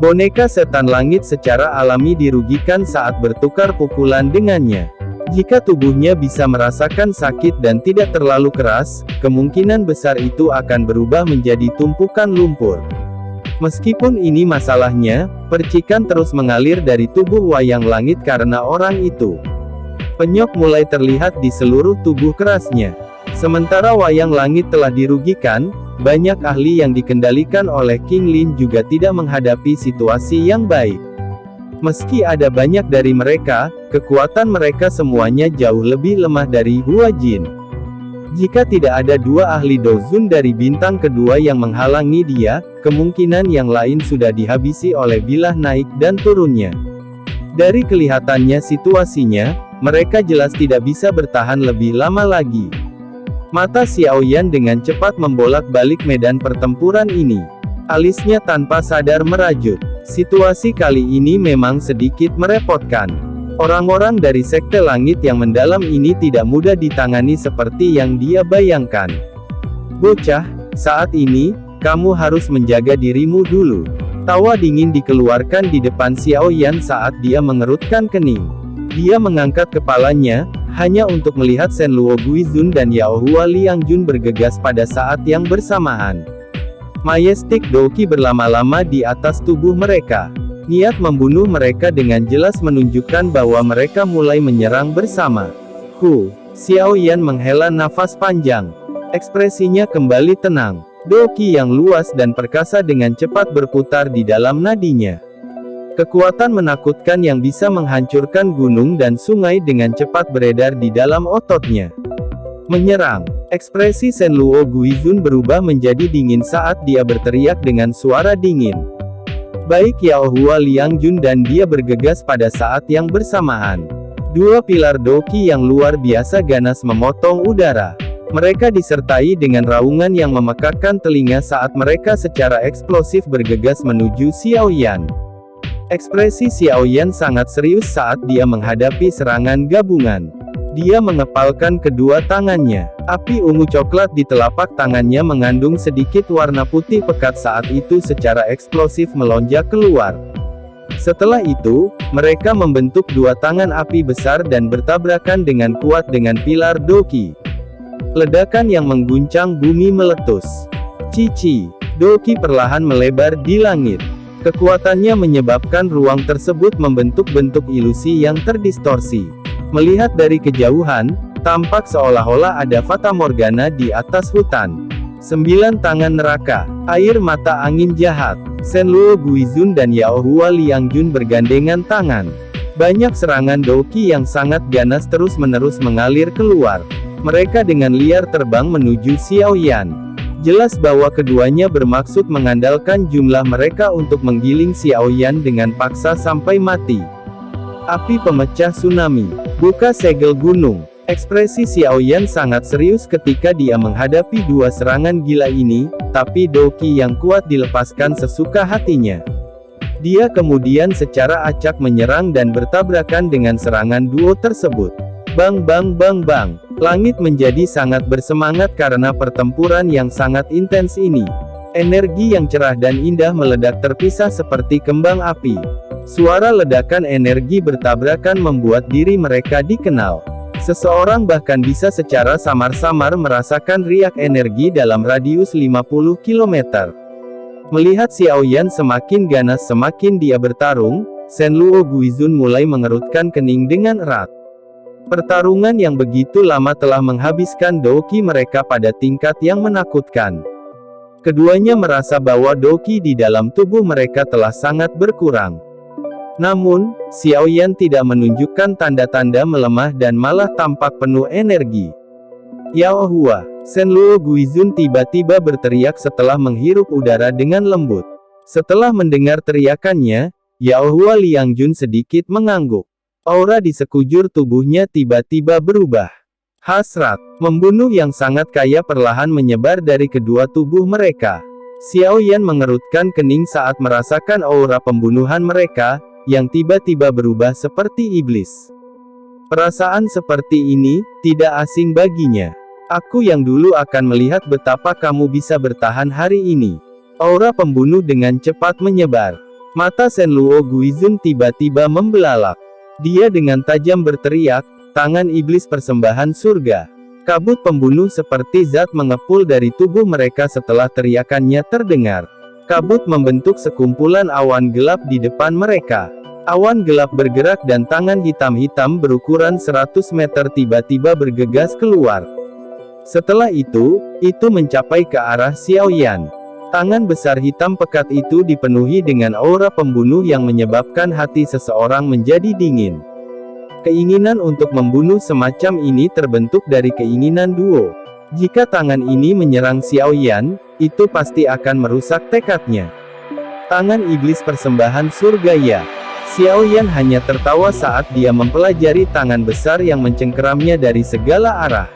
Boneka setan langit secara alami dirugikan saat bertukar pukulan dengannya. Jika tubuhnya bisa merasakan sakit dan tidak terlalu keras, kemungkinan besar itu akan berubah menjadi tumpukan lumpur. Meskipun ini masalahnya, percikan terus mengalir dari tubuh wayang langit karena orang itu. Penyok mulai terlihat di seluruh tubuh kerasnya. Sementara wayang langit telah dirugikan, banyak ahli yang dikendalikan oleh King Lin juga tidak menghadapi situasi yang baik. Meski ada banyak dari mereka, kekuatan mereka semuanya jauh lebih lemah dari Hua Jin. Jika tidak ada dua ahli Douzun dari bintang kedua yang menghalangi dia, kemungkinan yang lain sudah dihabisi oleh bilah naik dan turunnya. Dari kelihatannya situasinya, mereka jelas tidak bisa bertahan lebih lama lagi. Mata Xiao Yan dengan cepat membolak-balik medan pertempuran ini. Alisnya tanpa sadar merajut. Situasi kali ini memang sedikit merepotkan. Orang-orang dari Sekte Langit yang mendalam ini tidak mudah ditangani seperti yang dia bayangkan. Bocah, saat ini, kamu harus menjaga dirimu dulu. Tawa dingin dikeluarkan di depan Xiao Yan saat dia mengerutkan kening. Dia mengangkat kepalanya, hanya untuk melihat Shen Luo Guizun dan Yao Hua Liangjun bergegas pada saat yang bersamaan. Majestic Do Qi berlama-lama di atas tubuh mereka. Niat membunuh mereka dengan jelas menunjukkan bahwa mereka mulai menyerang bersama. Xiao Yan menghela nafas panjang. Ekspresinya kembali tenang. Do Qi yang luas dan perkasa dengan cepat berputar di dalam nadinya. Kekuatan menakutkan yang bisa menghancurkan gunung dan sungai dengan cepat beredar di dalam ototnya. Menyerang. Ekspresi Shen Luo Guizun berubah menjadi dingin saat dia berteriak dengan suara dingin. Baik Yao Hua Liangjun dan dia bergegas pada saat yang bersamaan. Dua pilar Do Qi yang luar biasa ganas memotong udara. Mereka disertai dengan raungan yang memekakkan telinga saat mereka secara eksplosif bergegas menuju Xiao Yan. Ekspresi Xiao Yan sangat serius saat dia menghadapi serangan gabungan. Dia mengepalkan kedua tangannya. Api ungu coklat di telapak tangannya mengandung sedikit warna putih pekat saat itu secara eksplosif melonjak keluar. Setelah itu, mereka membentuk dua tangan api besar dan bertabrakan dengan kuat dengan pilar Do Qi. Ledakan yang mengguncang bumi meletus. Cici. Do Qi perlahan melebar di langit. Kekuatannya menyebabkan ruang tersebut membentuk bentuk ilusi yang terdistorsi. Melihat dari kejauhan, tampak seolah-olah ada fata morgana di atas hutan. 9 tangan neraka, air mata angin jahat. Shen Luo Guizun dan Yao Hua Liangjun bergandengan tangan. Banyak serangan Do Qi yang sangat ganas terus-menerus mengalir keluar. Mereka dengan liar terbang menuju Xiao Yan. Jelas bahwa keduanya bermaksud mengandalkan jumlah mereka untuk menggiling Xiao Yan dengan paksa sampai mati. Api pemecah tsunami. Buka segel gunung. Ekspresi Xiao Yan sangat serius ketika dia menghadapi dua serangan gila ini, tapi Do Qi yang kuat dilepaskan sesuka hatinya. Dia kemudian secara acak menyerang dan bertabrakan dengan serangan duo tersebut. Bang bang bang bang. Langit menjadi sangat bersemangat karena pertempuran yang sangat intens ini. Energi yang cerah dan indah meledak terpisah seperti kembang api. Suara ledakan energi bertabrakan membuat diri mereka dikenal. Seseorang bahkan bisa secara samar-samar merasakan riak energi dalam radius 50 km. Melihat Xiaoyan semakin ganas semakin dia bertarung, Shen Luo Guizun mulai mengerutkan kening dengan erat. Pertarungan yang begitu lama telah menghabiskan doqi mereka pada tingkat yang menakutkan. Keduanya merasa bahwa doqi di dalam tubuh mereka telah sangat berkurang. Namun, Xiaoyan tidak menunjukkan tanda-tanda melemah dan malah tampak penuh energi. Yao Hua, Shen Luo Guizun tiba-tiba berteriak setelah menghirup udara dengan lembut. Setelah mendengar teriakannya, Yao Hua Liangjun sedikit mengangguk. Aura di sekujur tubuhnya tiba-tiba berubah. Hasrat membunuh yang sangat kaya perlahan menyebar dari kedua tubuh mereka. Xiaoyan mengerutkan kening saat merasakan aura pembunuhan mereka, yang tiba-tiba berubah seperti iblis. Perasaan seperti ini, tidak asing baginya. Aku yang dulu akan melihat betapa kamu bisa bertahan hari ini. Aura pembunuh dengan cepat menyebar. Mata Shen Luo Guizun tiba-tiba membelalak. Dia dengan tajam berteriak, tangan iblis persembahan surga. Kabut pembunuh seperti zat mengepul dari tubuh mereka setelah teriakannya terdengar. Kabut membentuk sekumpulan awan gelap di depan mereka. Awan gelap bergerak dan tangan hitam-hitam berukuran 100 meter tiba-tiba bergegas keluar. Setelah itu mencapai ke arah Xiaoyan. Tangan besar hitam pekat itu dipenuhi dengan aura pembunuh yang menyebabkan hati seseorang menjadi dingin. Keinginan untuk membunuh semacam ini terbentuk dari keinginan duo. Jika tangan ini menyerang Xiaoyan, itu pasti akan merusak tekadnya. Tangan iblis persembahan surga ya. Xiaoyan hanya tertawa saat dia mempelajari tangan besar yang mencengkeramnya dari segala arah.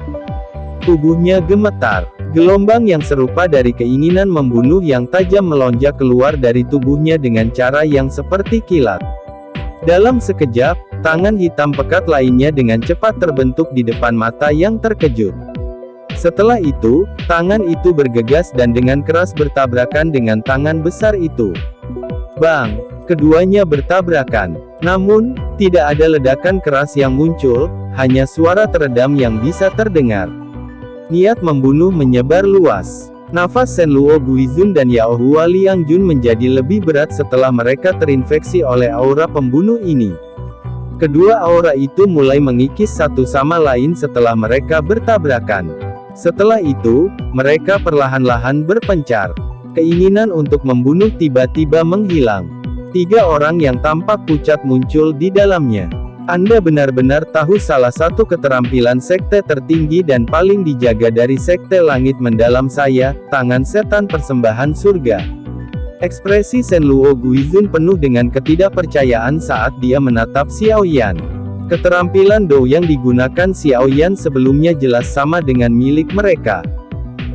Tubuhnya gemetar. Gelombang yang serupa dari keinginan membunuh yang tajam melonjak keluar dari tubuhnya dengan cara yang seperti kilat. Dalam sekejap, tangan hitam pekat lainnya dengan cepat terbentuk di depan mata yang terkejut. Setelah itu, tangan itu bergegas dan dengan keras bertabrakan dengan tangan besar itu. Bang! Keduanya bertabrakan. Namun, tidak ada ledakan keras yang muncul, hanya suara teredam yang bisa terdengar. Niat membunuh menyebar luas. Nafas Shen Luo Guizun dan Yao Hua Liangjun menjadi lebih berat setelah mereka terinfeksi oleh aura pembunuh ini. Kedua aura itu mulai mengikis satu sama lain setelah mereka bertabrakan. Setelah itu, mereka perlahan-lahan berpencar. Keinginan untuk membunuh tiba-tiba menghilang. 3 orang yang tampak pucat muncul di dalamnya. Anda benar-benar tahu salah satu keterampilan sekte tertinggi dan paling dijaga dari sekte langit mendalam saya, tangan setan persembahan surga. Ekspresi Shen Luo Guizun penuh dengan ketidakpercayaan saat dia menatap Xiaoyan. Keterampilan Do yang digunakan Xiaoyan sebelumnya jelas sama dengan milik mereka.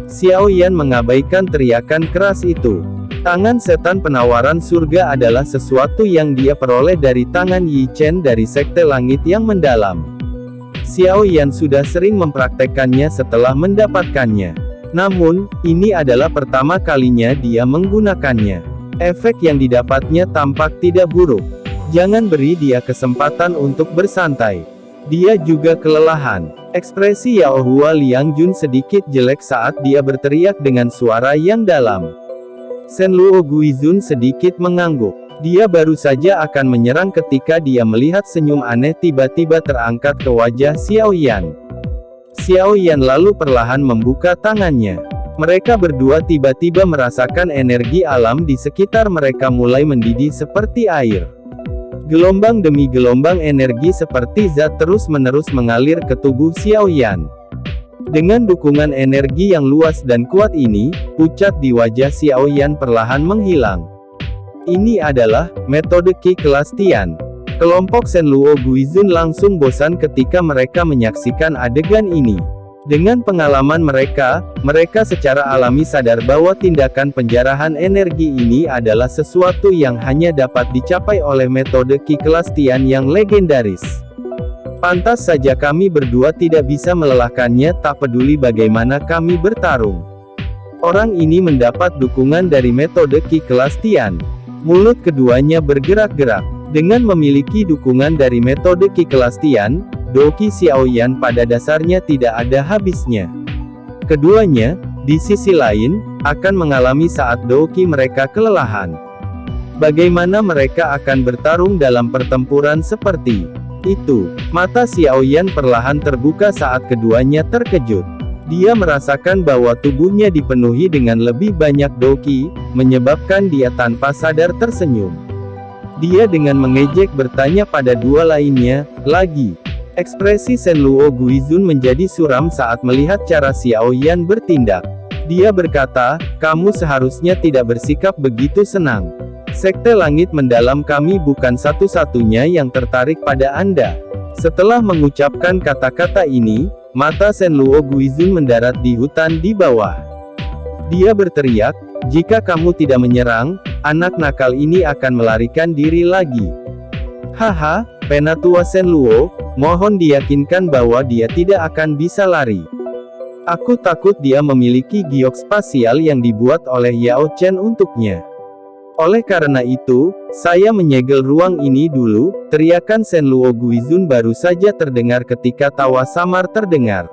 Xiaoyan mengabaikan teriakan keras itu. Tangan setan penawaran surga adalah sesuatu yang dia peroleh dari tangan Yi Chen dari Sekte Langit yang mendalam. Xiaoyan sudah sering mempraktekkannya setelah mendapatkannya. Namun, ini adalah pertama kalinya dia menggunakannya. Efek yang didapatnya tampak tidak buruk. Jangan beri dia kesempatan untuk bersantai. Dia juga kelelahan. Ekspresi Yao Hua Liangjun sedikit jelek saat dia berteriak dengan suara yang dalam. Shen Luo Guizun sedikit mengangguk. Dia baru saja akan menyerang ketika dia melihat senyum aneh tiba-tiba terangkat ke wajah Xiaoyan. Xiaoyan lalu perlahan membuka tangannya. Mereka berdua tiba-tiba merasakan energi alam di sekitar mereka mulai mendidih seperti air. Gelombang demi gelombang energi seperti zat terus-menerus mengalir ke tubuh Xiaoyan. Dengan dukungan energi yang luas dan kuat ini, pucat di wajah Xiaoyan perlahan menghilang. Ini adalah metode Qi kelas Tian. Kelompok Shen Luo Guizun langsung bosan ketika mereka menyaksikan adegan ini. Dengan pengalaman mereka secara alami sadar bahwa tindakan penjarahan energi ini adalah sesuatu yang hanya dapat dicapai oleh metode Qi kelas Tian yang legendaris. Pantas saja kami berdua tidak bisa melelahkannya, tak peduli bagaimana kami bertarung. Orang ini mendapat dukungan dari metode Qi kelas Tian. Mulut keduanya bergerak-gerak. Dengan memiliki dukungan dari metode Qi kelas Tian, Doqi Xiaoyan pada dasarnya tidak ada habisnya. Keduanya, di sisi lain, akan mengalami saat Doqi mereka kelelahan. Bagaimana mereka akan bertarung dalam pertempuran seperti itu? Mata Xiaoyan perlahan terbuka saat keduanya terkejut. Dia merasakan bahwa tubuhnya dipenuhi dengan lebih banyak Doqi, menyebabkan dia tanpa sadar tersenyum. Dia dengan mengejek bertanya pada dua lainnya, lagi. Ekspresi Shen Luo Guizun menjadi suram saat melihat cara Xiaoyan bertindak. Dia berkata, kamu seharusnya tidak bersikap begitu senang. Sekte Langit Mendalam kami bukan satu-satunya yang tertarik pada Anda. Setelah mengucapkan kata-kata ini, mata Shen Luo Guizun mendarat di hutan di bawah. Dia berteriak, jika kamu tidak menyerang, anak nakal ini akan melarikan diri lagi. Haha, Penatua Shen Luo, mohon diyakinkan bahwa dia tidak akan bisa lari. Aku takut dia memiliki giok spasial yang dibuat oleh Yao Chen untuknya. Oleh karena itu, saya menyegel ruang ini dulu. Teriakan Shen Luo Guizun baru saja terdengar ketika tawa samar terdengar.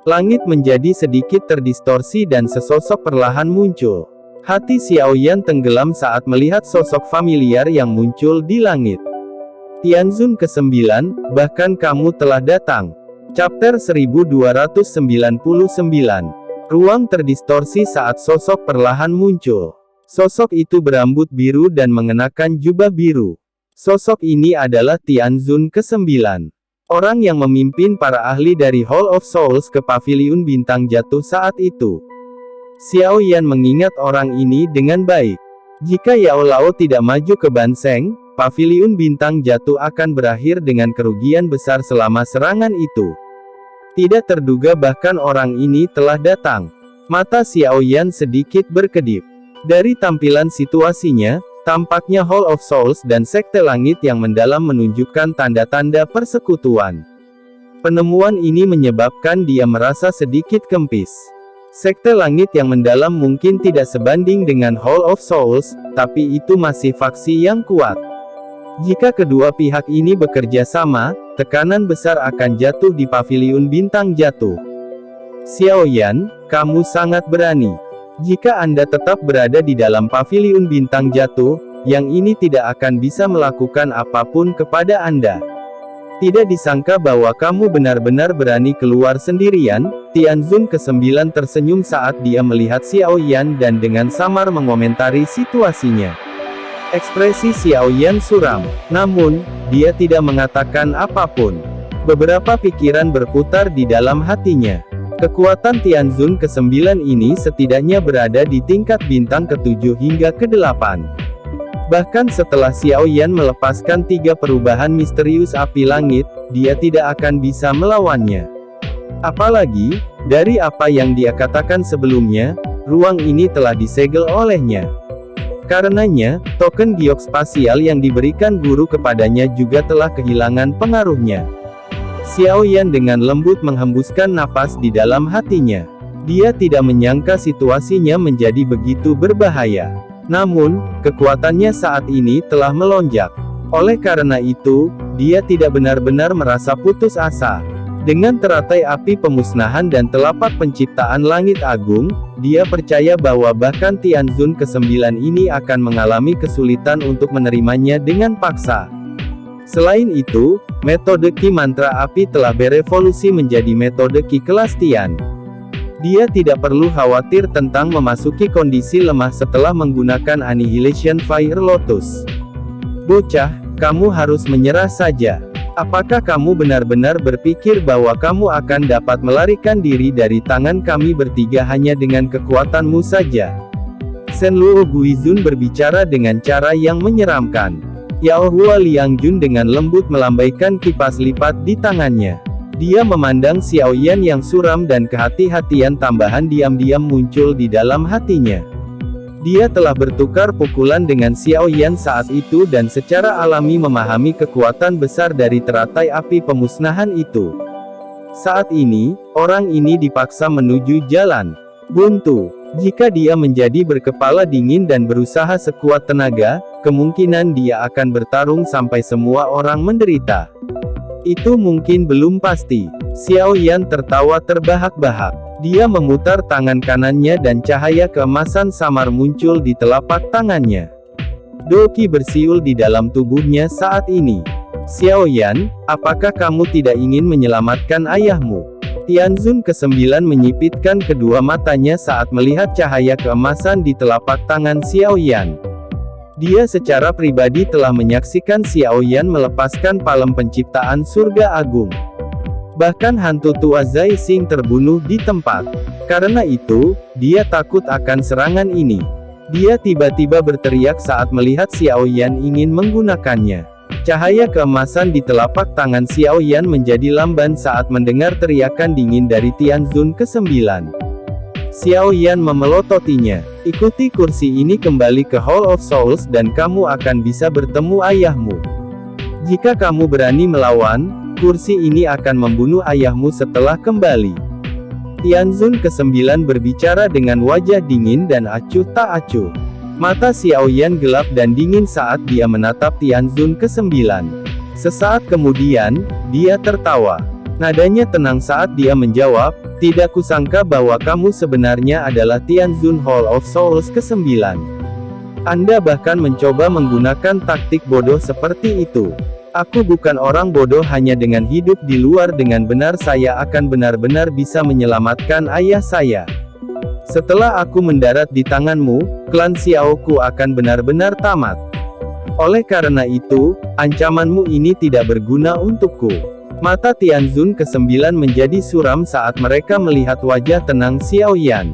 Langit menjadi sedikit terdistorsi dan sesosok perlahan muncul. Hati Xiaoyan tenggelam saat melihat sosok familiar yang muncul di langit. Tianzun ke-9, bahkan kamu telah datang. Chapter 1299. Ruang terdistorsi saat sosok perlahan muncul. Sosok itu berambut biru dan mengenakan jubah biru. Sosok ini adalah Tianzun ke-9. Orang yang memimpin para ahli dari Hall of Souls ke Paviliun Bintang Jatuh saat itu. Xiaoyan mengingat orang ini dengan baik. Jika Yao Lao tidak maju ke Banseng, Paviliun Bintang Jatuh akan berakhir dengan kerugian besar selama serangan itu. Tidak terduga bahkan orang ini telah datang. Mata Xiaoyan sedikit berkedip. Dari tampilan situasinya, tampaknya Hall of Souls dan Sekte Langit yang Mendalam menunjukkan tanda-tanda persekutuan. Penemuan ini menyebabkan dia merasa sedikit kempis. Sekte Langit yang Mendalam mungkin tidak sebanding dengan Hall of Souls, tapi itu masih faksi yang kuat. Jika kedua pihak ini bekerja sama, tekanan besar akan jatuh di Paviliun Bintang Jatuh. Xiaoyan, kamu sangat berani. Jika Anda tetap berada di dalam Paviliun Bintang Jatuh, yang ini tidak akan bisa melakukan apapun kepada Anda. Tidak disangka bahwa kamu benar-benar berani keluar sendirian. Tianzun ke-9 tersenyum saat dia melihat Xiaoyan dan dengan samar mengomentari situasinya. Ekspresi Xiaoyan suram, namun, dia tidak mengatakan apapun. Beberapa pikiran berputar di dalam hatinya. Kekuatan Tianzun ke-9 ini setidaknya berada di tingkat bintang ke-7 hingga ke-8. Bahkan setelah Xiaoyan melepaskan 3 perubahan misterius api langit, dia tidak akan bisa melawannya. Apalagi, dari apa yang dia katakan sebelumnya, ruang ini telah disegel olehnya. Karenanya, token giok spasial yang diberikan guru kepadanya juga telah kehilangan pengaruhnya. Xiaoyan dengan lembut menghembuskan napas di dalam hatinya. Dia tidak menyangka situasinya menjadi begitu berbahaya. Namun, kekuatannya saat ini telah melonjak. Oleh karena itu, dia tidak benar-benar merasa putus asa. Dengan teratai api pemusnahan dan telapak penciptaan langit agung, dia percaya bahwa bahkan Tianzun ke-9 ini akan mengalami kesulitan untuk menerimanya dengan paksa. Selain itu, metode Qi mantra api telah berevolusi menjadi metode Qi kelas Tian. Dia tidak perlu khawatir tentang memasuki kondisi lemah setelah menggunakan Annihilation Fire Lotus. Bocah, kamu harus menyerah saja. Apakah kamu benar-benar berpikir bahwa kamu akan dapat melarikan diri dari tangan kami bertiga hanya dengan kekuatanmu saja? Shen Luo Guizun berbicara dengan cara yang menyeramkan. Yao Hua Liangjun dengan lembut melambaikan kipas lipat di tangannya. Dia memandang Xiaoyan yang suram dan kehati-hatian tambahan diam-diam muncul di dalam hatinya. Dia telah bertukar pukulan dengan Xiao Yan saat itu dan secara alami memahami kekuatan besar dari teratai api pemusnahan itu. Saat ini, orang ini dipaksa menuju jalan buntu. Jika dia menjadi berkepala dingin dan berusaha sekuat tenaga, kemungkinan dia akan bertarung sampai semua orang menderita. Itu mungkin belum pasti. Xiao Yan tertawa terbahak-bahak. Dia memutar tangan kanannya dan cahaya keemasan samar muncul di telapak tangannya. Doqi bersiul di dalam tubuhnya saat ini. Xiao Yan, apakah kamu tidak ingin menyelamatkan ayahmu? Tianzun ke-9 menyipitkan kedua matanya saat melihat cahaya keemasan di telapak tangan Xiao Yan. Dia secara pribadi telah menyaksikan Xiao Yan melepaskan palem penciptaan surga agung. Bahkan hantu tua Zai Xing terbunuh di tempat. Karena itu, dia takut akan serangan ini. Dia tiba-tiba berteriak saat melihat Xiao Yan ingin menggunakannya. Cahaya keemasan di telapak tangan Xiao Yan menjadi lamban saat mendengar teriakan dingin dari Tianzun ke-9. Xiao Yan memelototinya. Ikuti kursi ini kembali ke Hall of Souls dan kamu akan bisa bertemu ayahmu. Jika kamu berani melawan, kursi ini akan membunuh ayahmu setelah kembali. Tianzun ke-9 berbicara dengan wajah dingin dan acuh tak acuh. Mata Xiao Yan gelap dan dingin saat dia menatap Tianzun ke-9. Sesaat kemudian, dia tertawa. Nadanya tenang saat dia menjawab, tidak kusangka bahwa kamu sebenarnya adalah Tianzun Hall of Souls ke-9. Anda bahkan mencoba menggunakan taktik bodoh seperti itu. Aku bukan orang bodoh, hanya dengan hidup di luar dengan benar saya akan benar-benar bisa menyelamatkan ayah saya. Setelah aku mendarat di tanganmu, klan Xiaoku akan benar-benar tamat. Oleh karena itu, ancamanmu ini tidak berguna untukku. Mata Tianzun ke-9 menjadi suram saat mereka melihat wajah tenang Xiao Yan.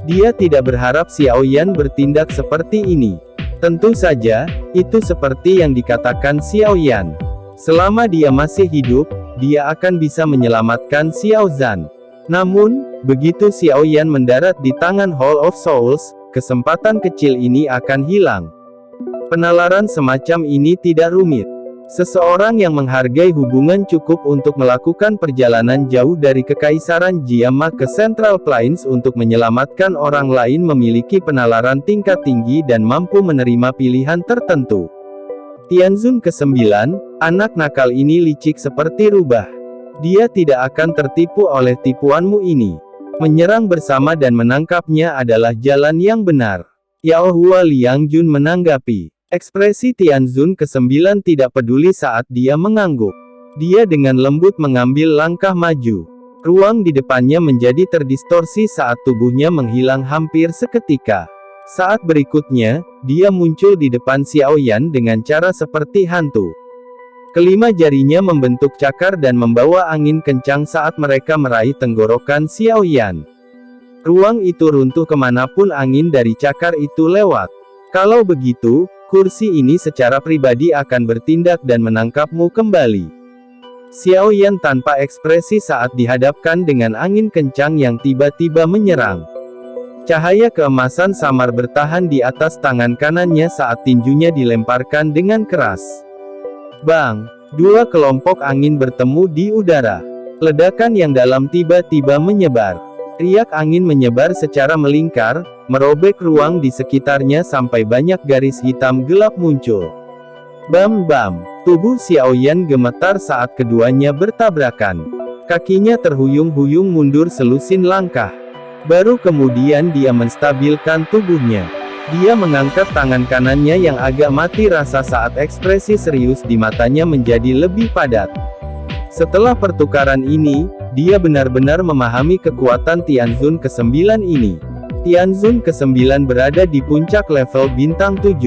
Dia tidak berharap Xiao Yan bertindak seperti ini. Tentu saja, itu seperti yang dikatakan Xiao Yan. Selama dia masih hidup, dia akan bisa menyelamatkan Xiao Zhan. Namun, begitu Xiao Yan mendarat di tangan Hall of Souls, kesempatan kecil ini akan hilang. Penalaran semacam ini tidak rumit. Seseorang yang menghargai hubungan cukup untuk melakukan perjalanan jauh dari Kekaisaran Jiama ke Central Plains untuk menyelamatkan orang lain memiliki penalaran tingkat tinggi dan mampu menerima pilihan tertentu. Tianzun ke-9, anak nakal ini licik seperti rubah. Dia tidak akan tertipu oleh tipuanmu ini. Menyerang bersama dan menangkapnya adalah jalan yang benar. Yao Hua Liangjun menanggapi. Ekspresi Tianzun ke-9 tidak peduli saat dia mengangguk. Dia dengan lembut mengambil langkah maju. Ruang di depannya menjadi terdistorsi saat tubuhnya menghilang hampir seketika. Saat berikutnya, dia muncul di depan Xiao Yan dengan cara seperti hantu. Kelima jarinya membentuk cakar dan membawa angin kencang saat mereka meraih tenggorokan Xiao Yan. Ruang itu runtuh kemanapun angin dari cakar itu lewat. Kalau begitu, kursi ini secara pribadi akan bertindak dan menangkapmu kembali. Xiao Yan tanpa ekspresi saat dihadapkan dengan angin kencang yang tiba-tiba menyerang. Cahaya keemasan samar bertahan di atas tangan kanannya saat tinjunya dilemparkan dengan keras. Bang! Dua kelompok angin bertemu di udara. Ledakan yang dalam tiba-tiba menyebar. Riak angin menyebar secara melingkar, merobek ruang di sekitarnya sampai banyak garis hitam gelap muncul. Bam-bam! Tubuh Xiao Yan gemetar saat keduanya bertabrakan. Kakinya terhuyung-huyung mundur selusin langkah. Baru kemudian dia menstabilkan tubuhnya. Dia mengangkat tangan kanannya yang agak mati rasa saat ekspresi serius di matanya menjadi lebih padat. Setelah pertukaran ini, dia benar-benar memahami kekuatan Tianzun ke-9 ini. Tianzun ke-9 berada di puncak level bintang 7.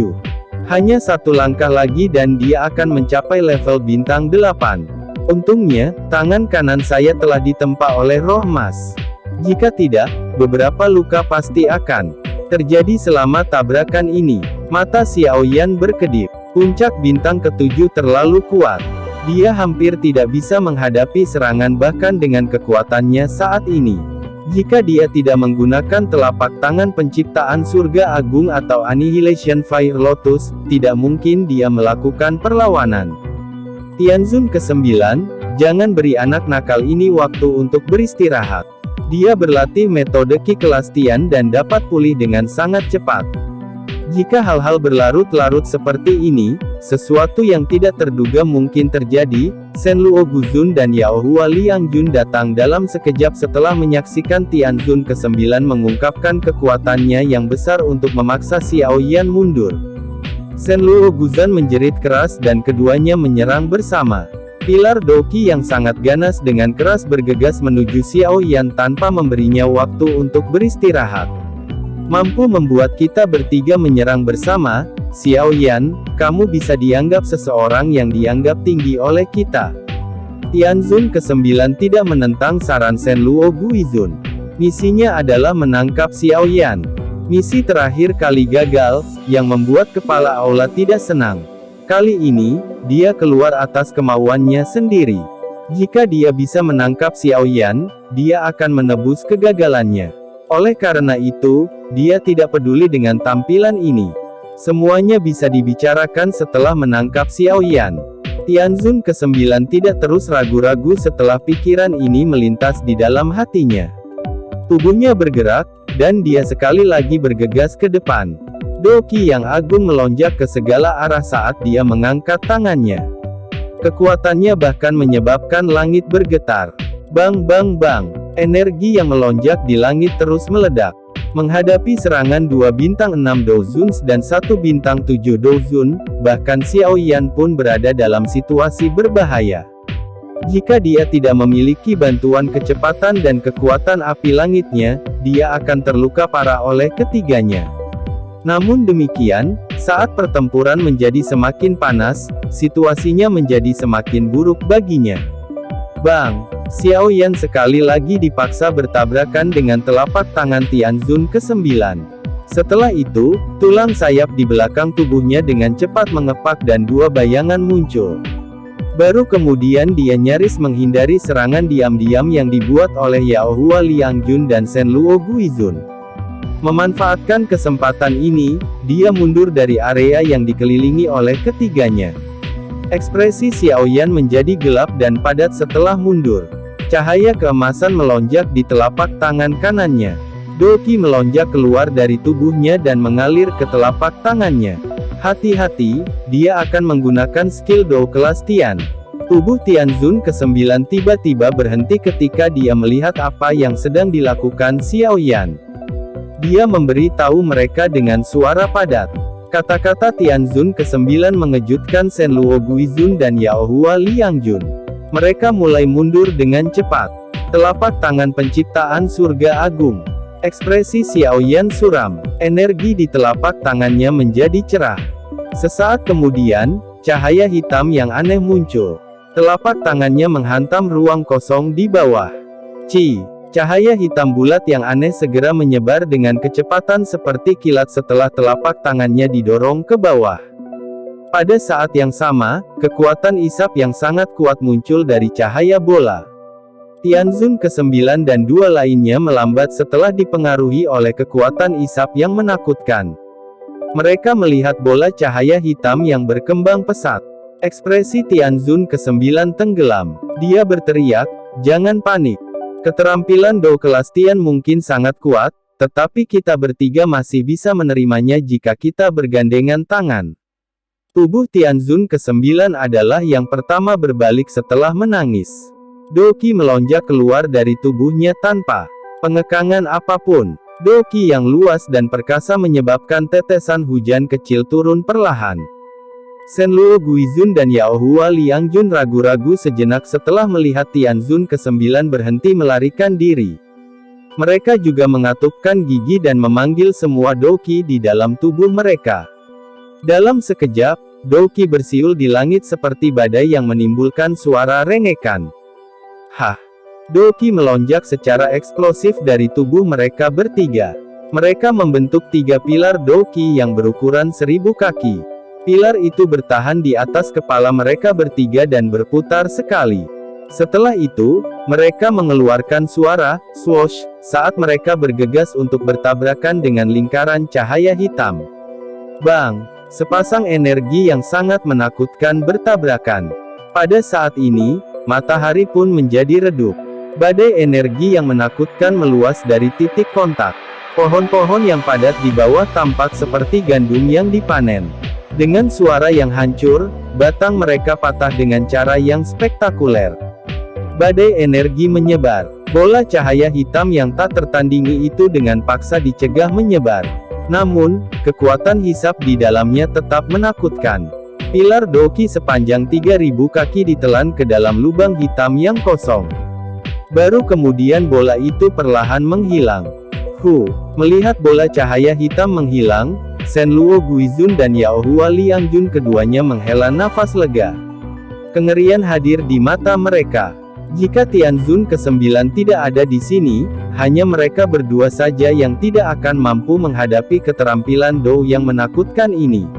Hanya satu langkah lagi dan dia akan mencapai level bintang 8. Untungnya, tangan kanan saya telah ditempa oleh roh emas. Jika tidak, beberapa luka pasti akan terjadi selama tabrakan ini. Mata Xiao Yan berkedip. Puncak bintang ke-7 terlalu kuat. Dia hampir tidak bisa menghadapi serangan bahkan dengan kekuatannya saat ini. Jika dia tidak menggunakan telapak tangan penciptaan surga agung atau Annihilation Fire Lotus, tidak mungkin dia melakukan perlawanan. Tianzun ke-9, jangan beri anak nakal ini waktu untuk beristirahat. Dia berlatih metode Qi kelas Tian dan dapat pulih dengan sangat cepat. Jika hal-hal berlarut-larut seperti ini, sesuatu yang tidak terduga mungkin terjadi. Shen Luo Guzun dan Yao Hua Liangjun datang dalam sekejap setelah menyaksikan Tianzun ke-9 mengungkapkan kekuatannya yang besar untuk memaksa Xiao Yan mundur. Shen Luo Guzun menjerit keras dan keduanya menyerang bersama. Pilar Doqi yang sangat ganas dengan keras bergegas menuju Xiao Yan tanpa memberinya waktu untuk beristirahat. Mampu membuat kita bertiga menyerang bersama, Xiao Yan, kamu bisa dianggap seseorang yang dianggap tinggi oleh kita. Tianzun ke-9 tidak menentang saran Shen Luo Guizun. Misinya adalah menangkap Xiao Yan. Misi terakhir kali gagal, yang membuat kepala Aula tidak senang. Kali ini, dia keluar atas kemauannya sendiri. Jika dia bisa menangkap Xiao Yan, dia akan menebus kegagalannya. Oleh karena itu, dia tidak peduli dengan tampilan ini. Semuanya bisa dibicarakan setelah menangkap Xiao Yan. Tianzun ke-9 tidak terus ragu-ragu setelah pikiran ini melintas di dalam hatinya. Tubuhnya bergerak, dan dia sekali lagi bergegas ke depan. Doqi yang agung melonjak ke segala arah saat dia mengangkat tangannya. Kekuatannya bahkan menyebabkan langit bergetar. Bang bang bang. Energi yang melonjak di langit terus meledak. Menghadapi serangan 2 bintang 6 Dozuns dan 1 bintang 7 Dozun, bahkan Xiao Yan pun berada dalam situasi berbahaya. Jika dia tidak memiliki bantuan kecepatan dan kekuatan api langitnya, dia akan terluka parah oleh ketiganya. Namun demikian, saat pertempuran menjadi semakin panas, situasinya menjadi semakin buruk baginya. Bang! Xiao Yan sekali lagi dipaksa bertabrakan dengan telapak tangan Tianzun ke-9. Setelah itu, tulang sayap di belakang tubuhnya dengan cepat mengepak dan 2 bayangan muncul. Baru kemudian dia nyaris menghindari serangan diam-diam yang dibuat oleh Yao Hua Liangjun dan Shen Luo Guizun. Memanfaatkan kesempatan ini, dia mundur dari area yang dikelilingi oleh ketiganya. Ekspresi Xiao Yan menjadi gelap dan padat setelah mundur. Cahaya keemasan melonjak di telapak tangan kanannya. Doqi melonjak keluar dari tubuhnya dan mengalir ke telapak tangannya. Hati-hati, dia akan menggunakan skill Dou kelas Tian. Tubuh Tianzun ke-9 tiba-tiba berhenti ketika dia melihat apa yang sedang dilakukan Xiao Yan. Dia memberi tahu mereka dengan suara padat. Kata-kata Tianzun ke-9 mengejutkan Shen Luo Guizun dan Yao Hua Liangjun. Mereka mulai mundur dengan cepat. Telapak tangan penciptaan surga agung. Ekspresi Xiao Yan suram. Energi di telapak tangannya menjadi cerah. Sesaat kemudian, cahaya hitam yang aneh muncul. Telapak tangannya menghantam ruang kosong di bawah. Cahaya hitam bulat yang aneh segera menyebar dengan kecepatan seperti kilat setelah telapak tangannya didorong ke bawah. Pada saat yang sama, kekuatan isap yang sangat kuat muncul dari cahaya bola. Tianzun ke-9 dan 2 lainnya melambat setelah dipengaruhi oleh kekuatan isap yang menakutkan. Mereka melihat bola cahaya hitam yang berkembang pesat. Ekspresi Tianzun ke-9 tenggelam. Dia berteriak, "Jangan panik. Keterampilan Dou kelas Tian mungkin sangat kuat, tetapi kita bertiga masih bisa menerimanya jika kita bergandengan tangan." Tubuh Tianzun ke-9 adalah yang pertama berbalik setelah menangis. Doqi melonjak keluar dari tubuhnya tanpa pengekangan apapun. Doqi yang luas dan perkasa menyebabkan tetesan hujan kecil turun perlahan. Shen Luo Guizun dan Yao Hua Liangjun ragu-ragu sejenak setelah melihat Tianzun ke-9 berhenti melarikan diri. Mereka juga mengatupkan gigi dan memanggil semua Doqi di dalam tubuh mereka. Dalam sekejap, Doqi bersiul di langit seperti badai yang menimbulkan suara rengekan. Hah! Doqi melonjak secara eksplosif dari tubuh mereka bertiga. Mereka membentuk 3 pilar Doqi yang berukuran 1000 kaki. Pilar itu bertahan di atas kepala mereka bertiga dan berputar sekali. Setelah itu, mereka mengeluarkan suara swoosh saat mereka bergegas untuk bertabrakan dengan lingkaran cahaya hitam. Bang! Sepasang energi yang sangat menakutkan bertabrakan. Pada saat ini, matahari pun menjadi redup. Badai energi yang menakutkan meluas dari titik kontak. Pohon-pohon yang padat di bawah tampak seperti gandum yang dipanen. Dengan suara yang hancur, batang mereka patah dengan cara yang spektakuler. Badai energi menyebar. Bola cahaya hitam yang tak tertandingi itu dengan paksa dicegah menyebar. Namun, kekuatan hisap di dalamnya tetap menakutkan. Pilar Doki sepanjang 3000 kaki ditelan ke dalam lubang hitam yang kosong. Baru kemudian bola itu perlahan menghilang. Melihat bola cahaya hitam menghilang, Shenluo Guizun dan Yaohua Liangjun keduanya menghela nafas lega. Kengerian hadir di mata mereka. Jika Tianzun ke-9 tidak ada di sini, hanya mereka berdua saja yang tidak akan mampu menghadapi keterampilan Dou yang menakutkan ini.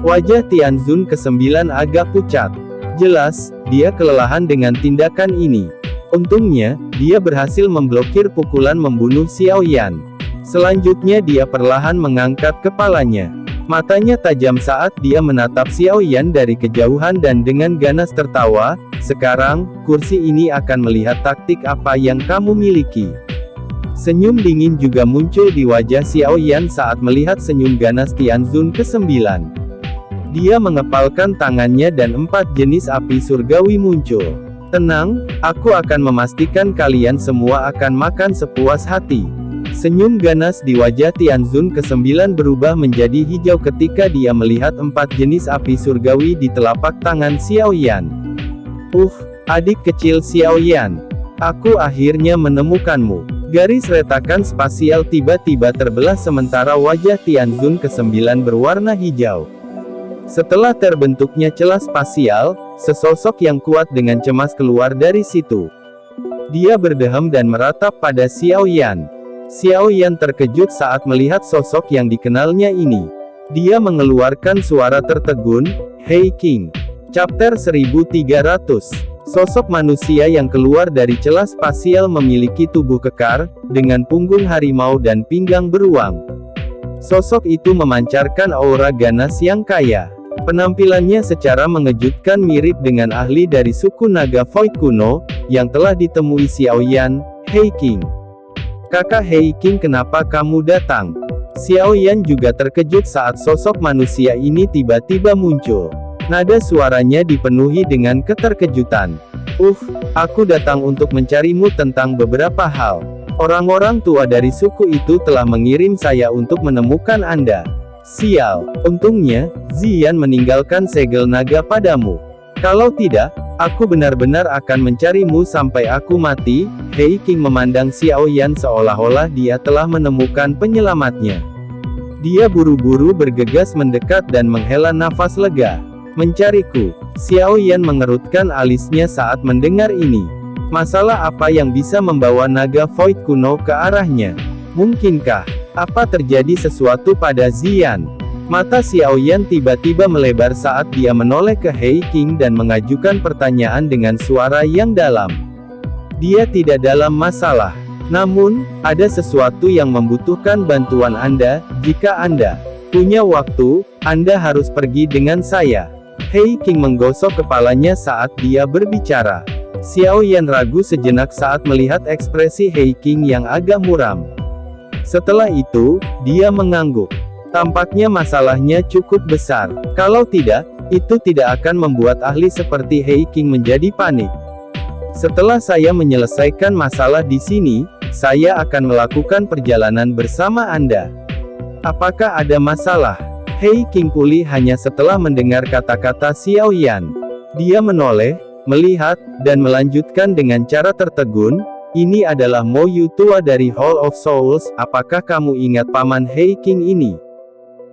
Wajah Tianzun ke-9 agak pucat. Jelas, dia kelelahan dengan tindakan ini. Untungnya, dia berhasil memblokir pukulan membunuh Xiao Yan. Selanjutnya dia perlahan mengangkat kepalanya. Matanya tajam saat dia menatap Xiao Yan dari kejauhan dan dengan ganas tertawa, "Sekarang, kursi ini akan melihat taktik apa yang kamu miliki." Senyum dingin juga muncul di wajah Xiao Yan saat melihat senyum ganas Tianzun ke-9. Dia mengepalkan tangannya dan 4 jenis api surgawi muncul. "Tenang, aku akan memastikan kalian semua akan makan sepuas hati." Senyum ganas di wajah Tianzun ke-9 berubah menjadi hijau ketika dia melihat 4 jenis api surgawi di telapak tangan Xiao Yan. Adik kecil Xiao Yan. Aku akhirnya menemukanmu." Garis retakan spasial tiba-tiba terbelah sementara wajah Tianzun ke-9 berwarna hijau. Setelah terbentuknya celah spasial, sesosok yang kuat dengan cemas keluar dari situ. Dia berdehem dan meratap pada Xiao Yan. Xiao Yan terkejut saat melihat sosok yang dikenalnya ini. Dia mengeluarkan suara tertegun, "Hei King." Chapter 1300. Sosok manusia yang keluar dari celah spasial memiliki tubuh kekar, dengan punggung harimau dan pinggang beruang. Sosok itu memancarkan aura ganas yang kaya. Penampilannya secara mengejutkan mirip dengan ahli dari suku naga Void kuno, yang telah ditemui Xiao Yan. "Hei King. Kakak Hei King, kenapa kamu datang?" Xiao Yan juga terkejut saat sosok manusia ini tiba-tiba muncul. Nada suaranya dipenuhi dengan keterkejutan. Aku datang untuk mencarimu tentang beberapa hal. Orang-orang tua dari suku itu telah mengirim saya untuk menemukan Anda." "Sial, untungnya, Ziyan meninggalkan segel naga padamu. Kalau tidak, aku benar-benar akan mencarimu sampai aku mati." Hei King memandang Xiao Yan seolah-olah dia telah menemukan penyelamatnya. Dia buru-buru bergegas mendekat dan menghela nafas lega. "Mencariku?" Xiao Yan mengerutkan alisnya saat mendengar ini. Masalah apa yang bisa membawa naga Void kuno ke arahnya? Mungkinkah? Apa terjadi sesuatu pada Ziyan? Mata Xiao Yan tiba-tiba melebar saat dia menoleh ke Hei King dan mengajukan pertanyaan dengan suara yang dalam. "Dia tidak dalam masalah. Namun, ada sesuatu yang membutuhkan bantuan Anda. Jika Anda punya waktu, Anda harus pergi dengan saya." Hei King menggosok kepalanya saat dia berbicara. Xiao Yan ragu sejenak saat melihat ekspresi Hei King yang agak muram. Setelah itu, dia mengangguk. Tampaknya masalahnya cukup besar. Kalau tidak, itu tidak akan membuat ahli seperti Hei King menjadi panik. "Setelah saya menyelesaikan masalah di sini, saya akan melakukan perjalanan bersama Anda." "Apakah ada masalah?" Hei King pulih hanya setelah mendengar kata-kata Xiao Yan. Dia menoleh, melihat, dan melanjutkan dengan cara tertegun, "Ini adalah Mo Yu tua dari Hall of Souls. Apakah kamu ingat paman Hei King ini?"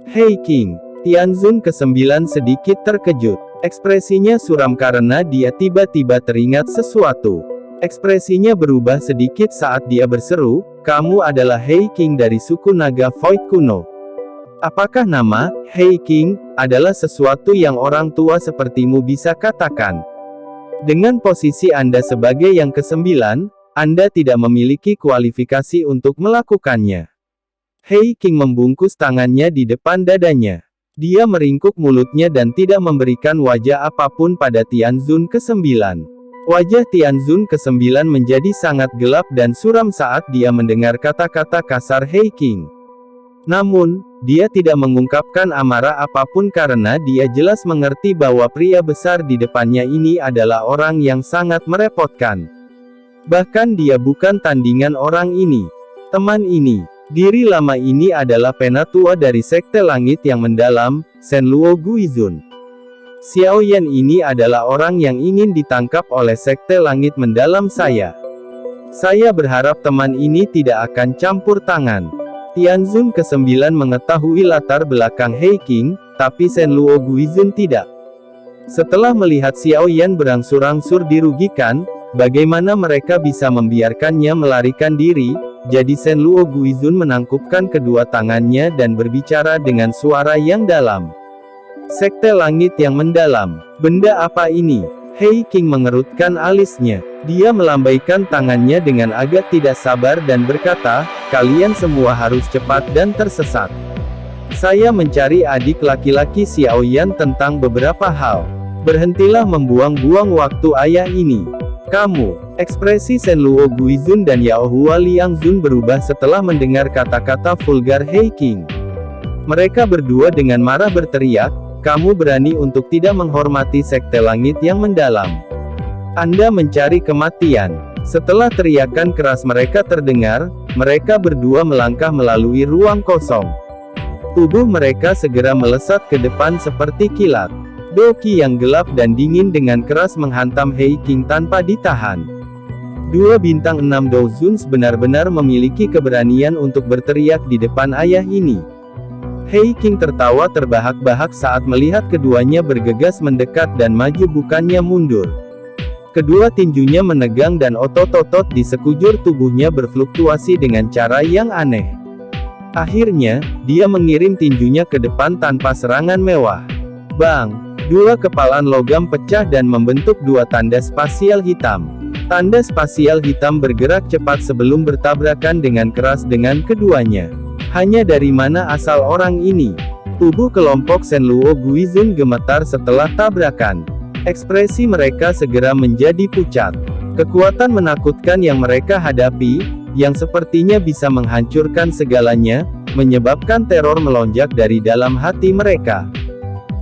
"Hei King." Tianzun ke-9 sedikit terkejut. Ekspresinya suram karena dia tiba-tiba teringat sesuatu. Ekspresinya berubah sedikit saat dia berseru, "Kamu adalah Hei King dari suku naga Void kuno. Apakah nama Hei King adalah sesuatu yang orang tua sepertimu bisa katakan?" Dengan posisi Anda sebagai yang ke-9, Anda tidak memiliki kualifikasi untuk melakukannya. Hei King membungkus tangannya di depan dadanya. Dia meringkuk mulutnya dan tidak memberikan wajah apapun pada Tianzun ke-9. Wajah Tianzun ke-9 menjadi sangat gelap dan suram saat dia mendengar kata-kata kasar Hei King. Namun, dia tidak mengungkapkan amarah apapun karena dia jelas mengerti bahwa pria besar di depannya ini adalah orang yang sangat merepotkan. Bahkan dia bukan tandingan orang ini. Teman ini, diri lama ini adalah penatua dari Sekte Langit yang Mendalam, Shenluo Guizun. Xiaoyan ini adalah orang yang ingin ditangkap oleh Sekte Langit Mendalam saya. Saya berharap teman ini tidak akan campur tangan. Tianzun ke-9 mengetahui latar belakang Hei King, tapi Shenluo Guizun tidak. Setelah melihat Xiaoyan berangsur-angsur dirugikan, bagaimana mereka bisa membiarkannya melarikan diri? Jadi Shenluo Guizun menangkupkan kedua tangannya dan berbicara dengan suara yang dalam. Sekte Langit yang Mendalam, benda apa ini? Hei King mengerutkan alisnya. Dia melambaikan tangannya dengan agak tidak sabar dan berkata, kalian semua harus cepat dan tersesat. Saya mencari adik laki-laki Xiaoyan tentang beberapa hal. Berhentilah membuang-buang waktu ayah ini. Kamu. Ekspresi Shenluo Guizun dan Yaohua Liangzun berubah setelah mendengar kata-kata vulgar Hei King. Mereka berdua dengan marah berteriak, kamu berani untuk tidak menghormati Sekte Langit yang Mendalam. Anda mencari kematian. Setelah teriakan keras mereka terdengar, mereka berdua melangkah melalui ruang kosong. Tubuh mereka segera melesat ke depan seperti kilat. Doki yang gelap dan dingin dengan keras menghantam Hei King tanpa ditahan. Dua bintang 6 Dozuns benar-benar memiliki keberanian untuk berteriak di depan ayah ini. Hei King tertawa terbahak-bahak saat melihat keduanya bergegas mendekat dan maju bukannya mundur. Kedua tinjunya menegang dan otot-otot di sekujur tubuhnya berfluktuasi dengan cara yang aneh. Akhirnya, dia mengirim tinjunya ke depan tanpa serangan mewah. Bang! Dua kepalan logam pecah dan membentuk dua tanda spasial hitam. Tanda spasial hitam bergerak cepat sebelum bertabrakan dengan keras dengan keduanya. Hanya dari mana asal orang ini? Tubuh kelompok Shenluo Guizun gemetar setelah tabrakan. Ekspresi mereka segera menjadi pucat. Kekuatan menakutkan yang mereka hadapi, yang sepertinya bisa menghancurkan segalanya, menyebabkan teror melonjak dari dalam hati mereka.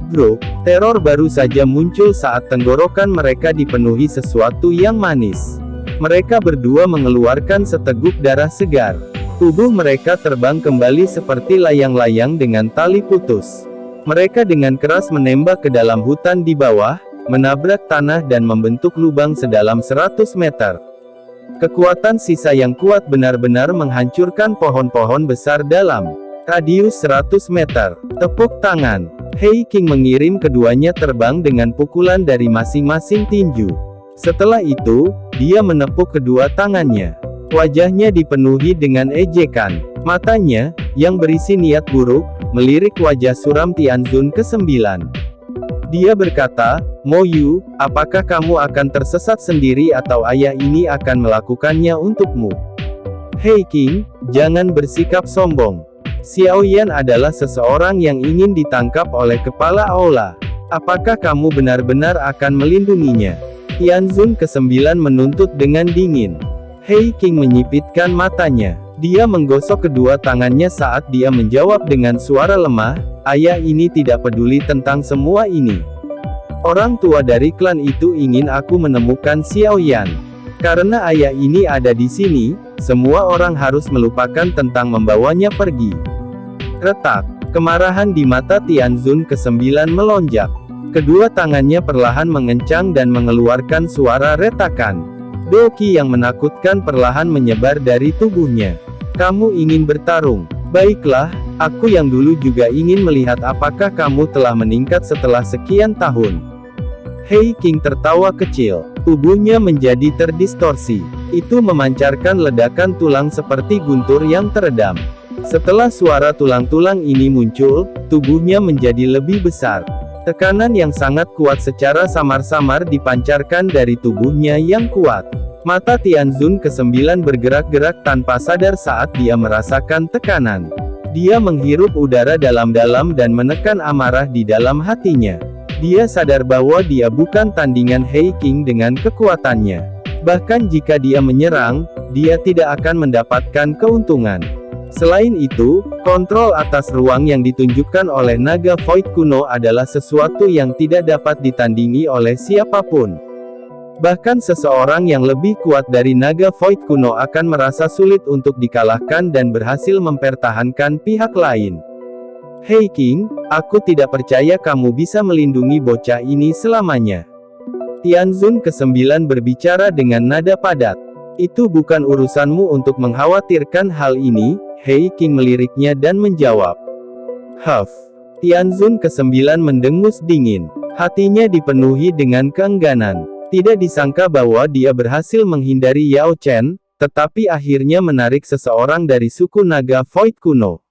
Bro, teror baru saja muncul saat tenggorokan mereka dipenuhi sesuatu yang manis. Mereka berdua mengeluarkan seteguk darah segar. Tubuh mereka terbang kembali seperti layang-layang dengan tali putus. Mereka dengan keras menembak ke dalam hutan di bawah, menabrak tanah dan membentuk lubang sedalam 100 meter. Kekuatan sisa yang kuat benar-benar menghancurkan pohon-pohon besar dalam radius 100 meter. Tepuk tangan. Hei King mengirim keduanya terbang dengan pukulan dari masing-masing tinju. Setelah itu, dia menepuk kedua tangannya. Wajahnya dipenuhi dengan ejekan. Matanya, yang berisi niat buruk, melirik wajah suram Tianzun ke-9. Dia berkata, Mo Yu, apakah kamu akan tersesat sendiri atau ayah ini akan melakukannya untukmu? Hei King, jangan bersikap sombong. Xiaoyan adalah seseorang yang ingin ditangkap oleh kepala aula. Apakah kamu benar-benar akan melindunginya? Tianzun ke-9 menuntut dengan dingin. Hei King menyipitkan matanya. Dia menggosok kedua tangannya saat dia menjawab dengan suara lemah, ayah ini tidak peduli tentang semua ini. Orang tua dari klan itu ingin aku menemukan Xiaoyan. Karena ayah ini ada di sini, semua orang harus melupakan tentang membawanya pergi. Retak. Kemarahan di mata Tianzun ke-9 melonjak. Kedua tangannya perlahan mengencang dan mengeluarkan suara retakan. Doki yang menakutkan perlahan menyebar dari tubuhnya. Kamu ingin bertarung? Baiklah, aku yang dulu juga ingin melihat apakah kamu telah meningkat setelah sekian tahun. Hei King tertawa kecil. Tubuhnya menjadi terdistorsi. Itu memancarkan ledakan tulang seperti guntur yang teredam. Setelah suara tulang-tulang ini muncul, tubuhnya menjadi lebih besar. Tekanan yang sangat kuat secara samar-samar dipancarkan dari tubuhnya yang kuat. Mata Tianzun ke-9 bergerak-gerak tanpa sadar saat dia merasakan tekanan. Dia menghirup udara dalam-dalam dan menekan amarah di dalam hatinya. Dia sadar bahwa dia bukan tandingan He Qing dengan kekuatannya. Bahkan jika dia menyerang, dia tidak akan mendapatkan keuntungan. Selain itu, kontrol atas ruang yang ditunjukkan oleh naga void kuno adalah sesuatu yang tidak dapat ditandingi oleh siapapun. Bahkan seseorang yang lebih kuat dari naga void kuno akan merasa sulit untuk dikalahkan dan berhasil mempertahankan pihak lain. He Qing, aku tidak percaya kamu bisa melindungi bocah ini selamanya. Tianzun ke-9 berbicara dengan nada padat. Itu bukan urusanmu untuk mengkhawatirkan hal ini, He Qing meliriknya dan menjawab. Huff. Tianzun ke-9 mendengus dingin. Hatinya dipenuhi dengan keengganan. Tidak disangka bahwa dia berhasil menghindari Yao Chen, tetapi akhirnya menarik seseorang dari suku naga void kuno.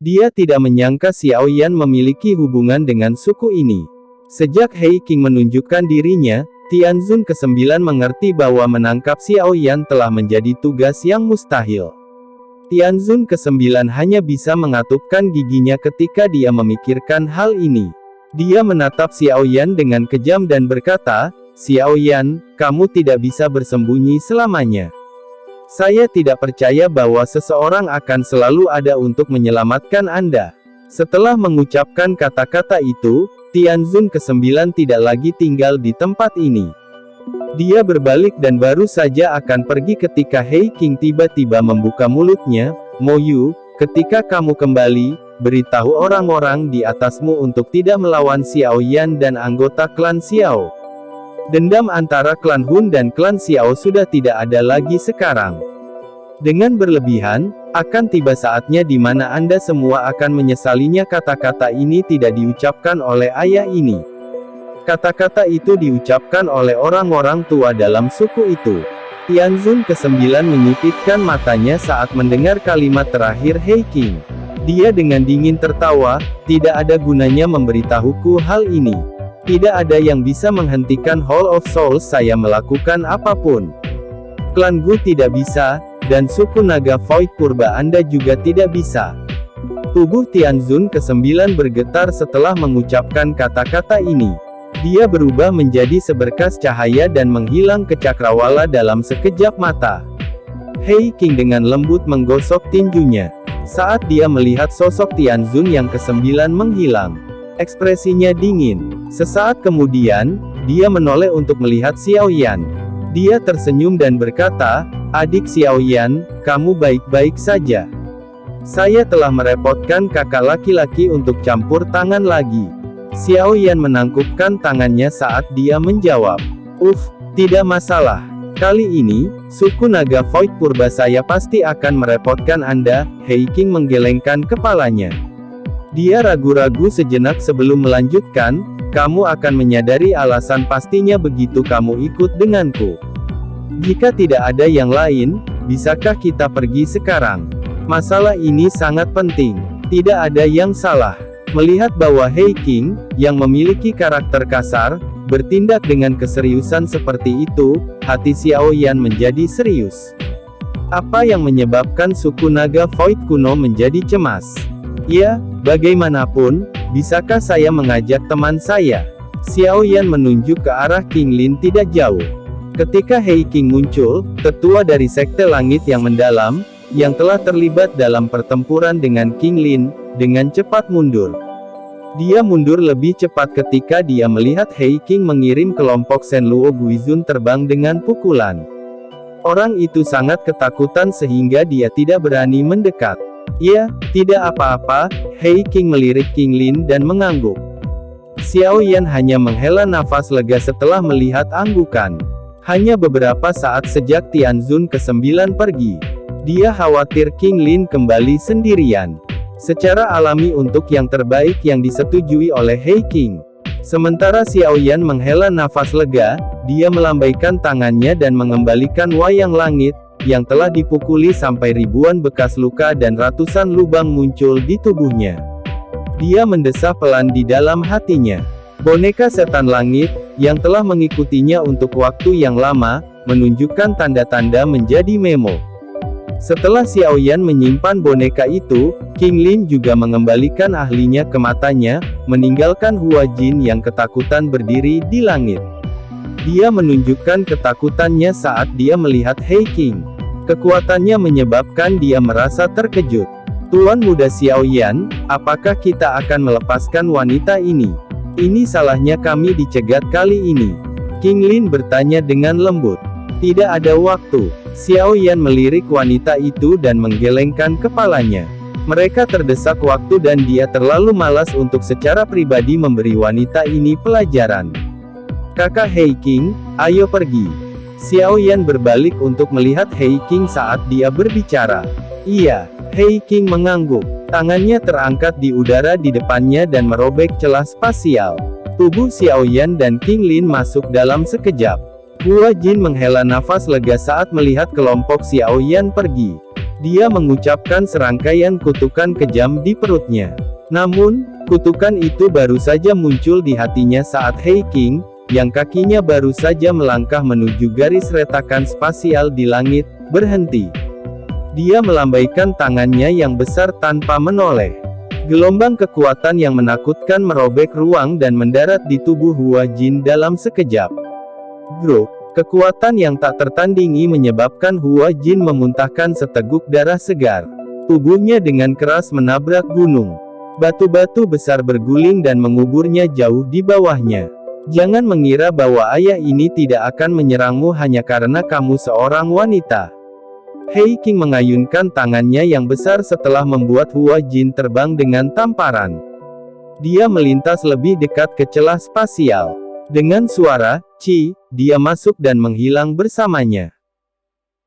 Dia tidak menyangka Xiao Yan memiliki hubungan dengan suku ini. Sejak He Qing menunjukkan dirinya, Tianzun ke-9 mengerti bahwa menangkap Xiao Yan telah menjadi tugas yang mustahil. Tianzun ke-9 hanya bisa mengatupkan giginya ketika dia memikirkan hal ini. Dia menatap Xiao Yan dengan kejam dan berkata, Xiao Yan, kamu tidak bisa bersembunyi selamanya. Saya tidak percaya bahwa seseorang akan selalu ada untuk menyelamatkan Anda. Setelah mengucapkan kata-kata itu, Tianzun ke-9 tidak lagi tinggal di tempat ini. Dia berbalik dan baru saja akan pergi ketika He Qing tiba-tiba membuka mulutnya. Mo Yu, ketika kamu kembali, beritahu orang-orang di atasmu untuk tidak melawan Xiao Yan dan anggota klan Xiao. Dendam antara klan Hun dan klan Xiao sudah tidak ada lagi sekarang. Dengan berlebihan, akan tiba saatnya di mana Anda semua akan menyesalinya. Kata-kata ini tidak diucapkan oleh ayah ini. Kata-kata itu diucapkan oleh orang-orang tua dalam suku itu. Tianzun ke-9 menyipitkan matanya saat mendengar kalimat terakhir He Qing. Dia dengan dingin tertawa, tidak ada gunanya memberitahuku hal ini. Tidak ada yang bisa menghentikan Hall of Souls saya melakukan apapun. Klan Gu tidak bisa, dan suku naga void purba Anda juga tidak bisa. Tubuh Tianzun ke-9 bergetar setelah mengucapkan kata-kata ini. Dia berubah menjadi seberkas cahaya dan menghilang ke cakrawala dalam sekejap mata. He Qing dengan lembut menggosok tinjunya. Saat dia melihat sosok Tianzun yang ke-9 menghilang, ekspresinya dingin. Sesaat kemudian, dia menoleh untuk melihat Xiao Yan. Dia tersenyum dan berkata, adik Xiao Yan, kamu baik-baik saja. Saya telah merepotkan kakak laki-laki untuk campur tangan lagi. Xiao Yan menangkupkan tangannya saat dia menjawab. Tidak masalah. Kali ini, suku naga void purba saya pasti akan merepotkan Anda. He Qing menggelengkan kepalanya. Dia ragu-ragu sejenak sebelum melanjutkan, kamu akan menyadari alasan pastinya begitu kamu ikut denganku. Jika tidak ada yang lain, bisakah kita pergi sekarang? Masalah ini sangat penting. Tidak ada yang salah. Melihat bahwa He Qing, yang memiliki karakter kasar, bertindak dengan keseriusan seperti itu, hati Xiao Yan menjadi serius. Apa yang menyebabkan suku naga void kuno menjadi cemas? Ya, bagaimanapun, bisakah saya mengajak teman saya? Xiao Yan menunjuk ke arah King Lin tidak jauh. Ketika He Qing muncul, tetua dari Sekte Langit yang Mendalam, yang telah terlibat dalam pertempuran dengan King Lin, dengan cepat mundur. Dia mundur lebih cepat ketika dia melihat He Qing mengirim kelompok Shenluo Guizun terbang dengan pukulan. Orang itu sangat ketakutan sehingga dia tidak berani mendekat. Ya, tidak apa-apa, He Qing melirik King Lin dan mengangguk. Xiao Yan hanya menghela nafas lega setelah melihat anggukan. Hanya beberapa saat sejak Tianzun ke-9 pergi. Dia khawatir King Lin kembali sendirian. Secara alami untuk yang terbaik yang disetujui oleh He Qing. Sementara Xiao Yan menghela nafas lega, dia melambaikan tangannya dan mengembalikan wayang langit, yang telah dipukuli sampai ribuan bekas luka dan ratusan lubang muncul di tubuhnya. Dia mendesah pelan di dalam hatinya. Boneka setan langit, yang telah mengikutinya untuk waktu yang lama, menunjukkan tanda-tanda menjadi memo. Setelah Xiaoyan menyimpan boneka itu, King Lin juga mengembalikan ahlinya ke matanya, meninggalkan Hua Jin yang ketakutan berdiri di langit. Dia menunjukkan ketakutannya saat dia melihat Hei King. Kekuatannya menyebabkan dia merasa terkejut. Tuan Muda Xiaoyan, apakah kita akan melepaskan wanita ini? Ini salahnya kami dicegat kali ini. King Lin bertanya dengan lembut. Tidak ada waktu. Xiaoyan melirik wanita itu dan menggelengkan kepalanya. Mereka terdesak waktu dan dia terlalu malas untuk secara pribadi memberi wanita ini pelajaran. Kakak Hei King, ayo pergi. Xiaoyan berbalik untuk melihat Hei King saat dia berbicara. Iya, Hei King mengangguk. Tangannya terangkat di udara di depannya dan merobek celah spasial. Tubuh Xiaoyan dan King Lin masuk dalam sekejap. Hua Jin menghela nafas lega saat melihat kelompok Xiaoyan pergi. Dia mengucapkan serangkaian kutukan kejam di perutnya. Namun, kutukan itu baru saja muncul di hatinya saat Hei King, yang kakinya baru saja melangkah menuju garis retakan spasial di langit, berhenti. Dia melambaikan tangannya yang besar tanpa menoleh. Gelombang kekuatan yang menakutkan merobek ruang dan mendarat di tubuh Hua Jin dalam sekejap. Grup, kekuatan yang tak tertandingi menyebabkan Hua Jin memuntahkan seteguk darah segar. Tubuhnya dengan keras menabrak gunung. Batu-batu besar berguling dan menguburnya jauh di bawahnya. Jangan mengira bahwa ayah ini tidak akan menyerangmu hanya karena kamu seorang wanita. Hei King mengayunkan tangannya yang besar setelah membuat Hua Jin terbang dengan tamparan. Dia melintas lebih dekat ke celah spasial. Dengan suara, "Ci", dia masuk dan menghilang bersamanya.